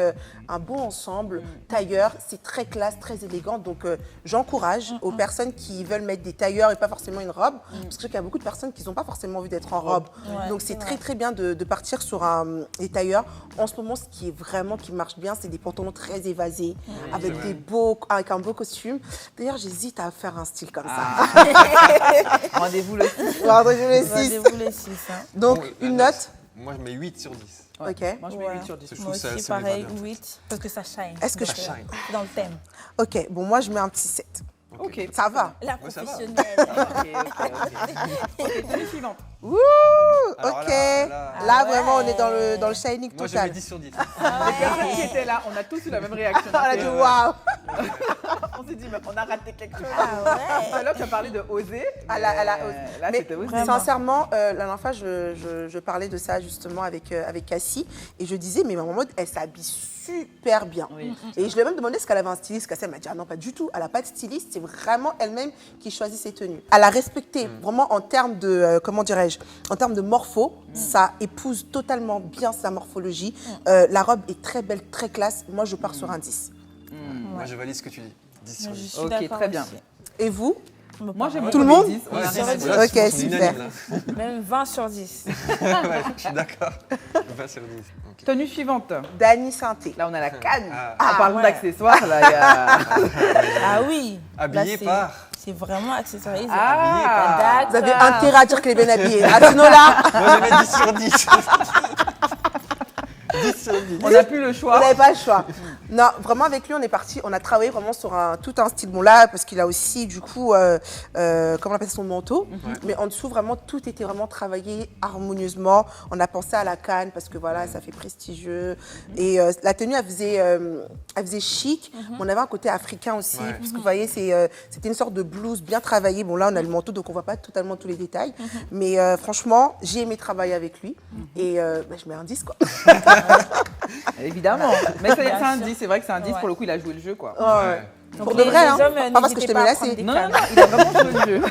Speaker 14: un beau ensemble, tailleur. C'est très classe, très élégant. Donc j'encourage aux personnes qui veulent mettre des tailleurs et pas forcément une robe, parce que je sais qu'il y a beaucoup de personnes qui n'ont pas forcément envie d'être en robe. Donc c'est très bien de partir sur des tailleurs. En ce moment, ce qui est vraiment qui marche bien, c'est des pantalons très évasés, avec un beau costume. D'ailleurs, j'hésite à faire un style comme ça.
Speaker 2: Rendez-vous le 6.
Speaker 14: Rendez-vous le 6.
Speaker 13: Rendez-vous le 6.
Speaker 14: Donc, une note?
Speaker 3: Moi, je mets 8 sur 10.
Speaker 14: Ok.
Speaker 2: Moi, je mets 8 sur 10.
Speaker 3: Je
Speaker 13: Moi
Speaker 3: trouve
Speaker 13: aussi,
Speaker 3: ça me va
Speaker 13: pareil,
Speaker 3: bien.
Speaker 13: 8. Parce que ça shine.
Speaker 14: Est-ce que
Speaker 3: Ça shine.
Speaker 13: C'est dans le thème.
Speaker 14: Ok, bon, moi, je mets un petit 7.
Speaker 2: Ok.
Speaker 14: Ça va.
Speaker 13: La
Speaker 3: Ouais, ça va.
Speaker 13: professionnelle.
Speaker 2: Ok, tenue suivante.
Speaker 14: Ouh,
Speaker 3: Alors
Speaker 14: ok.
Speaker 3: là,
Speaker 14: Vraiment, on est dans le shining
Speaker 3: moi, je
Speaker 14: total.
Speaker 3: mets 10 sur 10.
Speaker 2: Les personnes qui étaient là, on a tous eu la même réaction.
Speaker 14: On a dit waouh.
Speaker 2: On s'est dit, mais on a raté quelque chose.
Speaker 13: Ah ouais.
Speaker 2: Tout à l'heure, tu as parlé de oser.
Speaker 14: Elle a osé.
Speaker 2: Là,
Speaker 14: Mais
Speaker 2: c'était osé.
Speaker 14: sincèrement, la dernière fois, je parlais de ça justement avec Cassie et je disais, mais maman, elle s'habille super bien.
Speaker 2: Oui.
Speaker 14: Et je lui ai même demandé est-ce qu'elle avait un styliste. Cassie elle m'a dit, ah non, pas du tout. Elle n'a pas de styliste, c'est vraiment elle-même qui choisit ses tenues. Elle a respecté vraiment en termes de, comment dirais-je, en termes de morpho, ça épouse totalement bien sa morphologie. La robe est très belle, très classe. Moi, je pars sur un 10.
Speaker 3: Moi, je valide ce que tu dis. 10 sur 10.
Speaker 2: Ok, très bien.
Speaker 14: Et vous?
Speaker 2: Moi, j'ai
Speaker 14: Tout le monde?
Speaker 2: 10.
Speaker 3: Ouais,
Speaker 2: On a
Speaker 3: 10,
Speaker 2: rien à dire.
Speaker 3: voilà,
Speaker 14: Ok,
Speaker 3: c'est
Speaker 14: super.
Speaker 3: unanime, là.
Speaker 13: Même 20 sur 10.
Speaker 3: Ouais, je suis d'accord. 20 sur 10. Ok.
Speaker 2: Tenue suivante.
Speaker 14: Dany Sainté.
Speaker 2: Là, on a la canne.
Speaker 3: Ah.
Speaker 2: En parlant
Speaker 13: ouais.
Speaker 2: d'accessoires, là, il y a...
Speaker 13: Ah oui.
Speaker 3: Habillé
Speaker 13: Là,
Speaker 3: par.
Speaker 13: C'est vraiment accessoirisé.
Speaker 2: Ah.
Speaker 14: Vous avez intérêt à dire qu'elle est bien habillée. Ah, sinon là,
Speaker 3: Moi, je mets 10 sur 10. 10 sur 10.
Speaker 2: On n'a plus le
Speaker 14: vous
Speaker 2: choix.
Speaker 14: n'avez pas le choix. Non, vraiment avec lui, on est parti, on a travaillé vraiment sur tout un style. Bon là, parce qu'il a aussi du coup, comment on appelle ça, son manteau. Mais en dessous, vraiment, tout était vraiment travaillé harmonieusement. On a pensé à la canne parce que voilà, ça fait prestigieux. Et la tenue, elle faisait chic. Mais on avait un côté africain aussi. Parce que vous voyez, c'était une sorte de blouse bien travaillée. Bon là, on a le manteau, donc on ne voit pas totalement tous les détails. Mais franchement, j'ai aimé travailler avec lui. Et je mets un 10 quoi.
Speaker 2: Évidemment. Mais c'est un 10, c'est vrai que c'est un 10. Pour le coup, il a joué le jeu, quoi.
Speaker 14: Ouais.
Speaker 13: Donc
Speaker 14: Pour de vrai, hein.
Speaker 13: hommes,
Speaker 14: Pas parce que je
Speaker 13: n'hésitez
Speaker 14: t'ai
Speaker 13: pas à
Speaker 14: menacé.
Speaker 13: prendre des
Speaker 2: Non,
Speaker 13: cannes.
Speaker 2: non, non, il a vraiment joué le jeu.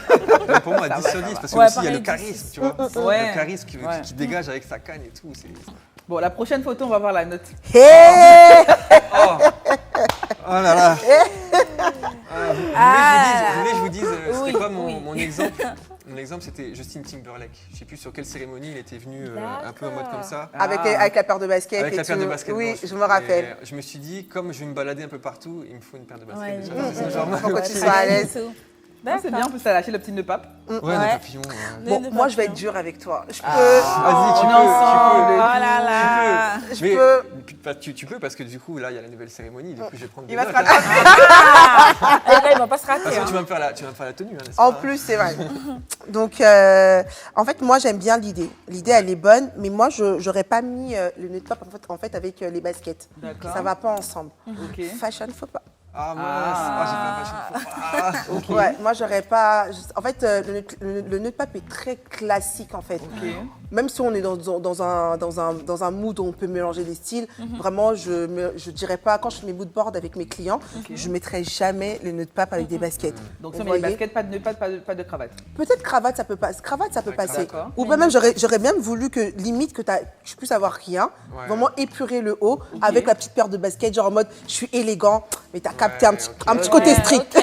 Speaker 3: Mais pour moi, 10 sur 10, parce que
Speaker 13: Ouais,
Speaker 3: aussi, il y a le
Speaker 13: pareil,
Speaker 3: charisme,
Speaker 13: 10.
Speaker 3: tu vois.
Speaker 2: Ouais.
Speaker 3: Le charisme
Speaker 2: Ouais.
Speaker 3: qui dégage avec sa canne et tout.
Speaker 2: Bon, la prochaine photo, on va voir la note.
Speaker 14: Hey.
Speaker 3: Oh là là. Vous voulez que je vous dise, c'était
Speaker 13: Oui,
Speaker 3: quoi
Speaker 13: oui.
Speaker 3: mon exemple? Mon exemple, c'était Justin Timberlake. Je ne sais plus sur quelle cérémonie il était venu un peu en mode comme ça.
Speaker 14: Avec la paire de baskets.
Speaker 3: Avec
Speaker 14: et
Speaker 3: la paire
Speaker 14: tout.
Speaker 3: de baskets.
Speaker 14: Oui,
Speaker 3: blanches.
Speaker 14: je me rappelle.
Speaker 3: Et, je me suis dit, comme je vais me balader un peu partout, il me faut une paire de baskets.
Speaker 13: Ouais,
Speaker 3: déjà.
Speaker 13: ouais.
Speaker 3: C'est genre-
Speaker 14: Pour que tu sois à l'aise.
Speaker 2: Non, c'est bien, en plus, t'as lâché le petit nœud pape.
Speaker 3: Ouais,
Speaker 13: Ouais.
Speaker 3: des papillons.
Speaker 14: Bon, moi, je vais être dure avec toi. Je peux.
Speaker 3: Vas-y, tu
Speaker 2: on est
Speaker 3: peux.
Speaker 2: ensemble.
Speaker 3: Tu peux.
Speaker 13: Oh là là.
Speaker 14: Je
Speaker 3: Mais
Speaker 14: peux.
Speaker 3: tu peux parce que du coup, là, il y a la nouvelle cérémonie. Du coup, je vais prendre des
Speaker 14: Il va
Speaker 3: notes.
Speaker 14: se rattraper.
Speaker 13: Et là, il va pas se rater.
Speaker 3: De toute façon,
Speaker 13: hein.
Speaker 3: tu vas me faire la tenue, hein, n'est-ce
Speaker 14: En
Speaker 3: pas
Speaker 14: plus, c'est vrai. Donc, en fait, moi, j'aime bien l'idée. L'idée, elle est bonne, mais moi, je n'aurais pas mis le nœud de pape en fait, avec les baskets.
Speaker 2: D'accord.
Speaker 14: Ça va pas ensemble.
Speaker 2: Ok.
Speaker 14: Fashion, faut pas.
Speaker 3: Ah mince, j'ai fait un fashion faux.
Speaker 14: Ouais, moi j'aurais pas. En fait, le nœud de pape est très classique en fait. Même si on est dans un mood où on peut mélanger les styles, vraiment je dirais pas, quand je fais mes moodboards avec mes clients, je mettrai jamais le nœud de pape avec des baskets.
Speaker 2: Donc si on met les baskets, pas de nœud, pas de cravate.
Speaker 14: Peut-être cravate, ça peut passer. Cravate, ça peut passer.
Speaker 2: D'accord.
Speaker 14: Ou même j'aurais même voulu que limite que je puisse avoir rien, vraiment épurer le haut avec la petite paire de baskets, genre en mode je suis élégant, mais t'as capté un petit côté strict.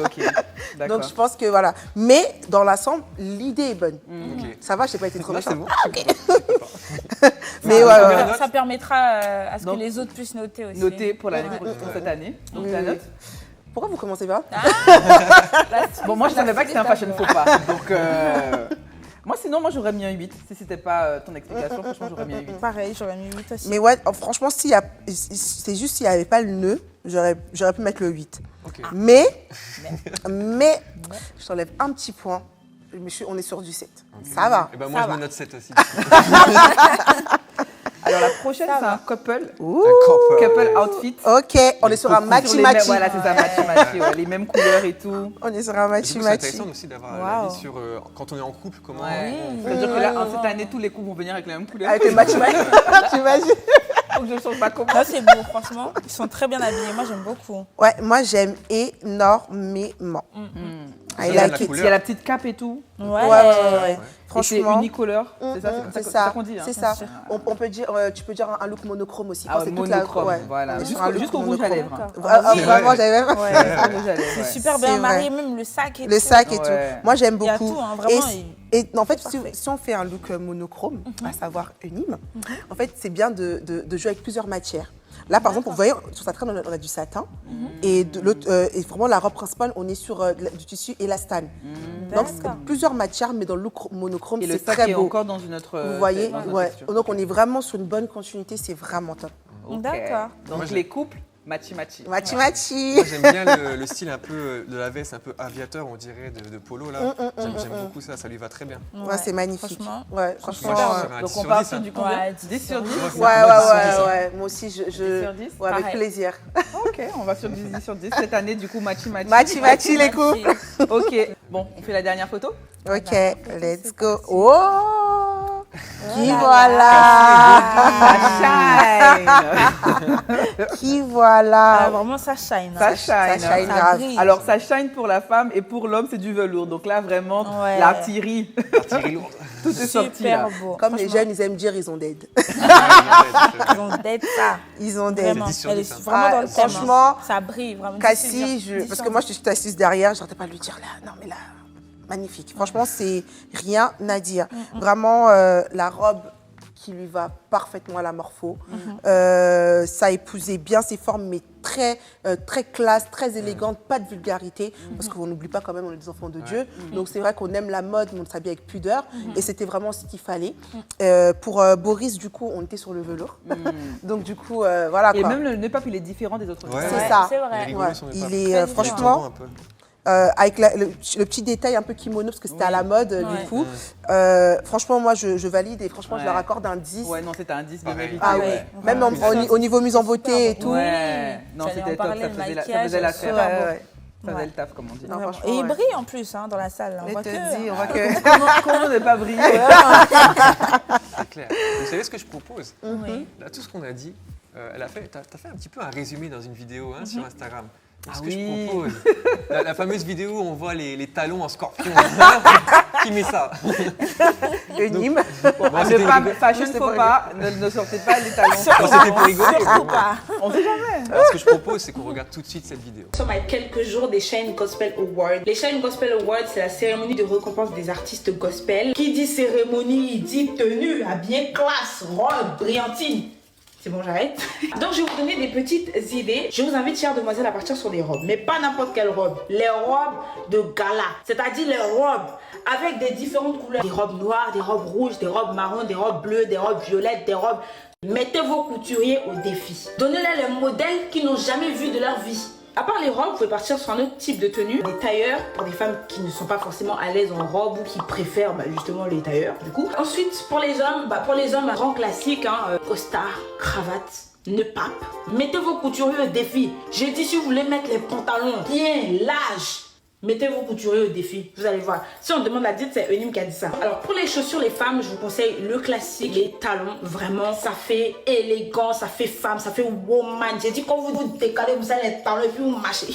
Speaker 2: Ok.
Speaker 14: Donc je pense que voilà. Mais dans l'ensemble, l'idée est bonne. Ça va, je n'ai pas été trop méchante.
Speaker 3: Bon.
Speaker 14: Mais
Speaker 13: ça permettra à ce que les autres puissent noter aussi.
Speaker 2: Noter pour cette année. Donc la note.
Speaker 14: Pourquoi vous commencez pas?
Speaker 2: Bon, moi je savais pas que c'était un fashion faux pas. Donc moi j'aurais mis un 8. Si c'était pas ton explication, franchement j'aurais mis un 8.
Speaker 13: Pareil, j'aurais mis 8 aussi.
Speaker 14: Mais ouais, franchement, c'est juste s'il n'y avait pas le nœud, j'aurais pu mettre le 8. Mais je t'enlève un petit point. On est sur du 7. Ça va.
Speaker 3: Et ben moi je me note 7 aussi.
Speaker 2: Alors la prochaine, c'est un couple.
Speaker 3: Couple
Speaker 2: outfit.
Speaker 14: Ok, on est sur un matchy-matchy.
Speaker 2: Voilà, c'est ça, matchy-matchy. Les mêmes couleurs et tout.
Speaker 14: On est sur un matchy-matchy.
Speaker 3: C'est intéressant aussi d'avoir l'avis sur quand on est en couple, comment on
Speaker 2: C'est-à-dire que là, cette année, tous les couples vont venir avec les mêmes couleurs.
Speaker 14: Avec les matchy-matchy. T'imagines?
Speaker 2: Donc je ne change pas comment.
Speaker 13: Là, c'est beau, franchement. Ils sont très bien habillés. Moi, j'aime beaucoup.
Speaker 14: Ouais, moi, j'aime énormément.
Speaker 2: Il y a la petite cape et tout.
Speaker 14: Ouais.
Speaker 2: Franchement. C'est unicolore. C'est ça qu'on dit.
Speaker 14: C'est ça. On peut dire, tu peux dire un look monochrome aussi.
Speaker 2: Monochrome, voilà. Jusqu'au rouge à lèvres.
Speaker 14: Vraiment, j'avais même.
Speaker 13: C'est super bien marié, même le sac et tout.
Speaker 14: Le sac et tout. Moi, j'aime beaucoup.
Speaker 13: Il y a tout, hein, vraiment.
Speaker 14: Et en fait, si on fait un look monochrome, à savoir unime, en fait, c'est bien de jouer avec plusieurs matières. Là, par exemple, vous voyez, sur sa traîne, on a du satin. Et vraiment, la robe principale, on est sur du tissu élastane. Donc, plusieurs matières, mais dans le look monochrome, c'est très beau. Et le sac est
Speaker 2: encore dans une autre
Speaker 14: vous voyez, donc on est vraiment sur une bonne continuité, c'est vraiment top.
Speaker 13: D'accord.
Speaker 2: Donc, les couples, matchy-matchy.
Speaker 14: Matchy-matchy.
Speaker 3: Moi, j'aime bien le style un peu de la veste, un peu aviateur, on dirait, de polo, là. J'aime beaucoup ça lui va très bien.
Speaker 14: Ouais, c'est magnifique.
Speaker 3: Franchement.
Speaker 2: Donc, on part sur du coup 10 sur 10.
Speaker 14: Ouais. Moi aussi, 10 sur 10. Ouais, avec plaisir.
Speaker 2: Ok, on va sur 10 sur 10. Cette année, du coup, matchy-matchy.
Speaker 14: Matchy-matchy, les couples.
Speaker 2: Ok, bon, on fait la dernière photo?
Speaker 14: Ok, let's go. Oh! Qui voilà! Qui voilà!
Speaker 13: Vraiment, ça shine.
Speaker 2: Ça shine grave.
Speaker 14: brille.
Speaker 2: Alors, ça shine pour la femme et pour l'homme, c'est du velours. Donc là, vraiment, l'artillerie.
Speaker 3: L'artillerie lourde.
Speaker 2: Tout est sorti là.
Speaker 13: Beau.
Speaker 14: Comme les jeunes, ils aiment dire, ils ont d'aide.
Speaker 13: Ils ont d'aide ça.
Speaker 14: Ils ont d'aide.
Speaker 13: Vraiment, elle est vraiment dans le thème.
Speaker 14: Franchement,
Speaker 13: Ça brille vraiment.
Speaker 14: Cassie, parce que moi, je suis assise derrière, je n'arrêtais pas de lui dire là, non mais là, magnifique. Franchement, c'est rien à dire. Vraiment, la robe qui lui va parfaitement à la morpho. Ça épousait bien ses formes, mais très classe, très élégante, pas de vulgarité, parce qu'on n'oublie pas quand même, on est des enfants de Dieu. Donc c'est vrai qu'on aime la mode, mais on s'habille avec pudeur, et c'était vraiment ce qu'il fallait. Pour Boris, du coup, on était sur le velours. Donc du coup, voilà.
Speaker 2: Et
Speaker 14: quoi.
Speaker 2: même le nœud pape, il est différent des autres.
Speaker 14: C'est ça.
Speaker 13: C'est vrai.
Speaker 14: Il est franchement. Avec le petit détail un peu kimono, parce que c'était à la mode, du coup. Franchement, moi, je valide et franchement, je leur accorde un 10.
Speaker 2: Ouais, non, c'était un 10 de mérite.
Speaker 14: Ah oui, même au niveau mise en beauté et tout.
Speaker 2: Ouais, non, c'était top, ça faisait l'affaire. Ça faisait le taf, comme on dit.
Speaker 13: Et il brille en plus dans la salle. On voit que...
Speaker 2: Comment ne pas briller?
Speaker 3: C'est clair. Vous savez ce que je propose? Là, tout ce qu'on a dit, t'as fait un petit peu un résumé dans une vidéo sur Instagram. Ce que je propose, la fameuse vidéo où on voit les talons en scorpion. Qui met ça?
Speaker 14: Unime.
Speaker 2: Fashion faux pas, ne sortez pas les talons.
Speaker 3: C'était pour rigoler.
Speaker 2: On sait jamais.
Speaker 3: Alors, ce que je propose, c'est qu'on regarde tout de suite cette vidéo.
Speaker 15: Nous sommes à quelques jours des Shine Gospel Awards. Les Shine Gospel Awards, c'est la cérémonie de récompense des artistes gospel. Qui dit cérémonie, dit tenue, habillée classe, robe, brillantine. C'est bon, j'arrête. Donc, je vais vous donner des petites idées. Je vous invite, chères demoiselles, à partir sur des robes. Mais pas n'importe quelle robe. Les robes de gala. C'est-à-dire les robes avec des différentes couleurs. Des robes noires, des robes rouges, des robes marron, des robes bleues, des robes violettes, des robes... Mettez vos couturiers au défi. Donnez-leur les modèles qu'ils n'ont jamais vus de leur vie. À part les robes, vous pouvez partir sur un autre type de tenue. Les tailleurs, pour des femmes qui ne sont pas forcément à l'aise en robe ou qui préfèrent justement les tailleurs, du coup. Ensuite, pour les hommes, un grand classique, costard, cravate, ne pape. Mettez vos couturiers au défi. J'ai dit si vous voulez mettre les pantalons bien larges, mettez vos couturiers au défi. Vous allez voir. Si on demande la dite, c'est Eunim qui a dit ça. Alors pour les chaussures, les femmes, je vous conseille le classique, les talons. Vraiment, ça fait élégant, ça fait femme, ça fait woman. J'ai dit quand vous vous décalez, vous allez les talons et puis vous marchez.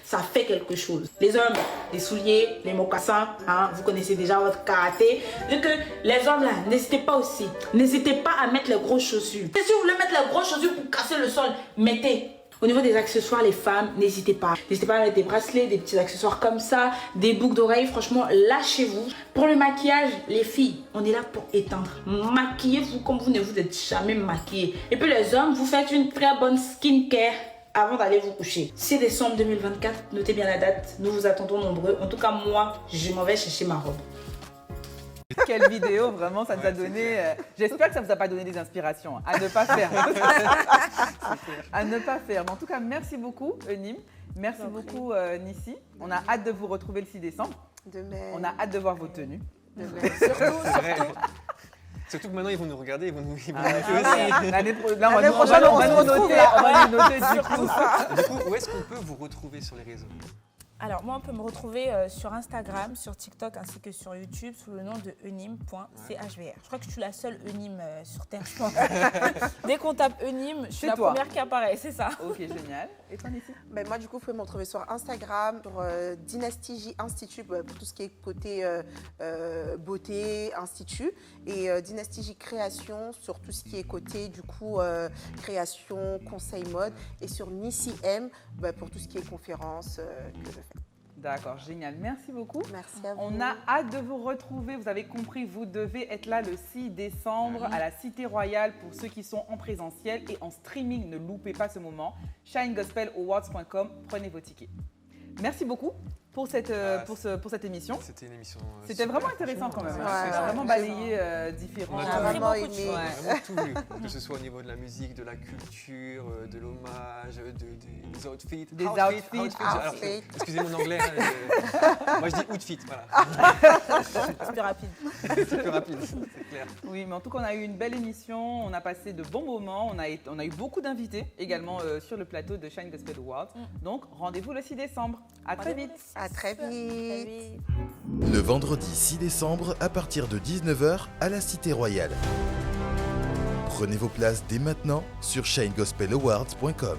Speaker 15: Ça fait quelque chose. Les hommes, les souliers, les mocassins, hein, vous connaissez déjà votre karaté. Donc les hommes là, n'hésitez pas aussi. N'hésitez pas à mettre les grosses chaussures. Et si vous voulez mettre les grosses chaussures pour casser le sol, mettez. Au niveau des accessoires, les femmes, n'hésitez pas. N'hésitez pas à mettre des bracelets, des petits accessoires comme ça, des boucles d'oreilles. Franchement, lâchez-vous. Pour le maquillage, les filles, on est là pour éteindre. Maquillez-vous comme vous ne vous êtes jamais maquillé. Et puis les hommes, vous faites une très bonne skincare avant d'aller vous coucher. 6 décembre 2024, notez bien la date. Nous vous attendons nombreux. En tout cas, moi, je m'en vais chercher ma robe.
Speaker 2: Quelle vidéo, vraiment, ça nous a donné... J'espère que ça ne vous a pas donné des inspirations à ne pas faire. À ne pas faire. Mais en tout cas, merci beaucoup, Eunim. Merci beaucoup, Nissi. On a hâte de vous retrouver le 6 décembre.
Speaker 14: De même.
Speaker 2: On a hâte de voir vos tenues.
Speaker 14: De même. Surtout.
Speaker 3: Surtout que maintenant, ils vont nous regarder, ils vont nous aussi.
Speaker 2: L'année prochaine, on va nous noter du coup.
Speaker 3: Du coup, où est-ce qu'on peut vous retrouver sur les réseaux?
Speaker 13: Alors, moi, on peut me retrouver sur Instagram, sur TikTok ainsi que sur YouTube sous le nom de eunim.chvr. Je crois que je suis la seule Eunim sur Terre, je pense. Dès qu'on tape Eunim, je suis la première qui apparaît, c'est ça.
Speaker 2: Ok, génial. Et toi, Nissi?
Speaker 14: Moi, du coup, vous pouvez me retrouver sur Instagram, sur Dynasty J Institute, pour tout ce qui est côté beauté, institut. Et Dynasty J Création, sur tout ce qui est côté, du coup, création, conseil mode. Et sur Nissi M, pour tout ce qui est conférence que je fais.
Speaker 2: D'accord, génial. Merci beaucoup.
Speaker 14: Merci à vous.
Speaker 2: On a hâte de vous retrouver. Vous avez compris, vous devez être là le 6 décembre à la Cité Royale pour ceux qui sont en présentiel et en streaming. Ne loupez pas ce moment. ShineGospelAwards.com, prenez vos tickets. Merci beaucoup pour cette émission.
Speaker 3: C'était une émission.
Speaker 2: C'était vraiment intéressant quand même.
Speaker 14: Ouais,
Speaker 2: On a vraiment balayé différents.
Speaker 3: On a
Speaker 14: vraiment aimé.
Speaker 3: vraiment tout vu, que ce soit au niveau de la musique, de la culture, de l'hommage, des outfits.
Speaker 2: Des outfits.
Speaker 3: Alors, excusez mon anglais, moi je dis outfit, voilà.
Speaker 13: C'est plus rapide.
Speaker 3: C'est plus rapide, c'est clair.
Speaker 2: Oui, mais en tout cas, on a eu une belle émission, on a passé de bons moments, on a eu beaucoup d'invités également sur le plateau de Shine Gospel Awards. Donc, rendez-vous le 6 décembre. À très vite.
Speaker 14: À très vite.
Speaker 1: Le vendredi 6 décembre à partir de 19h à la Cité Royale. Prenez vos places dès maintenant sur ShineGospelAwards.com.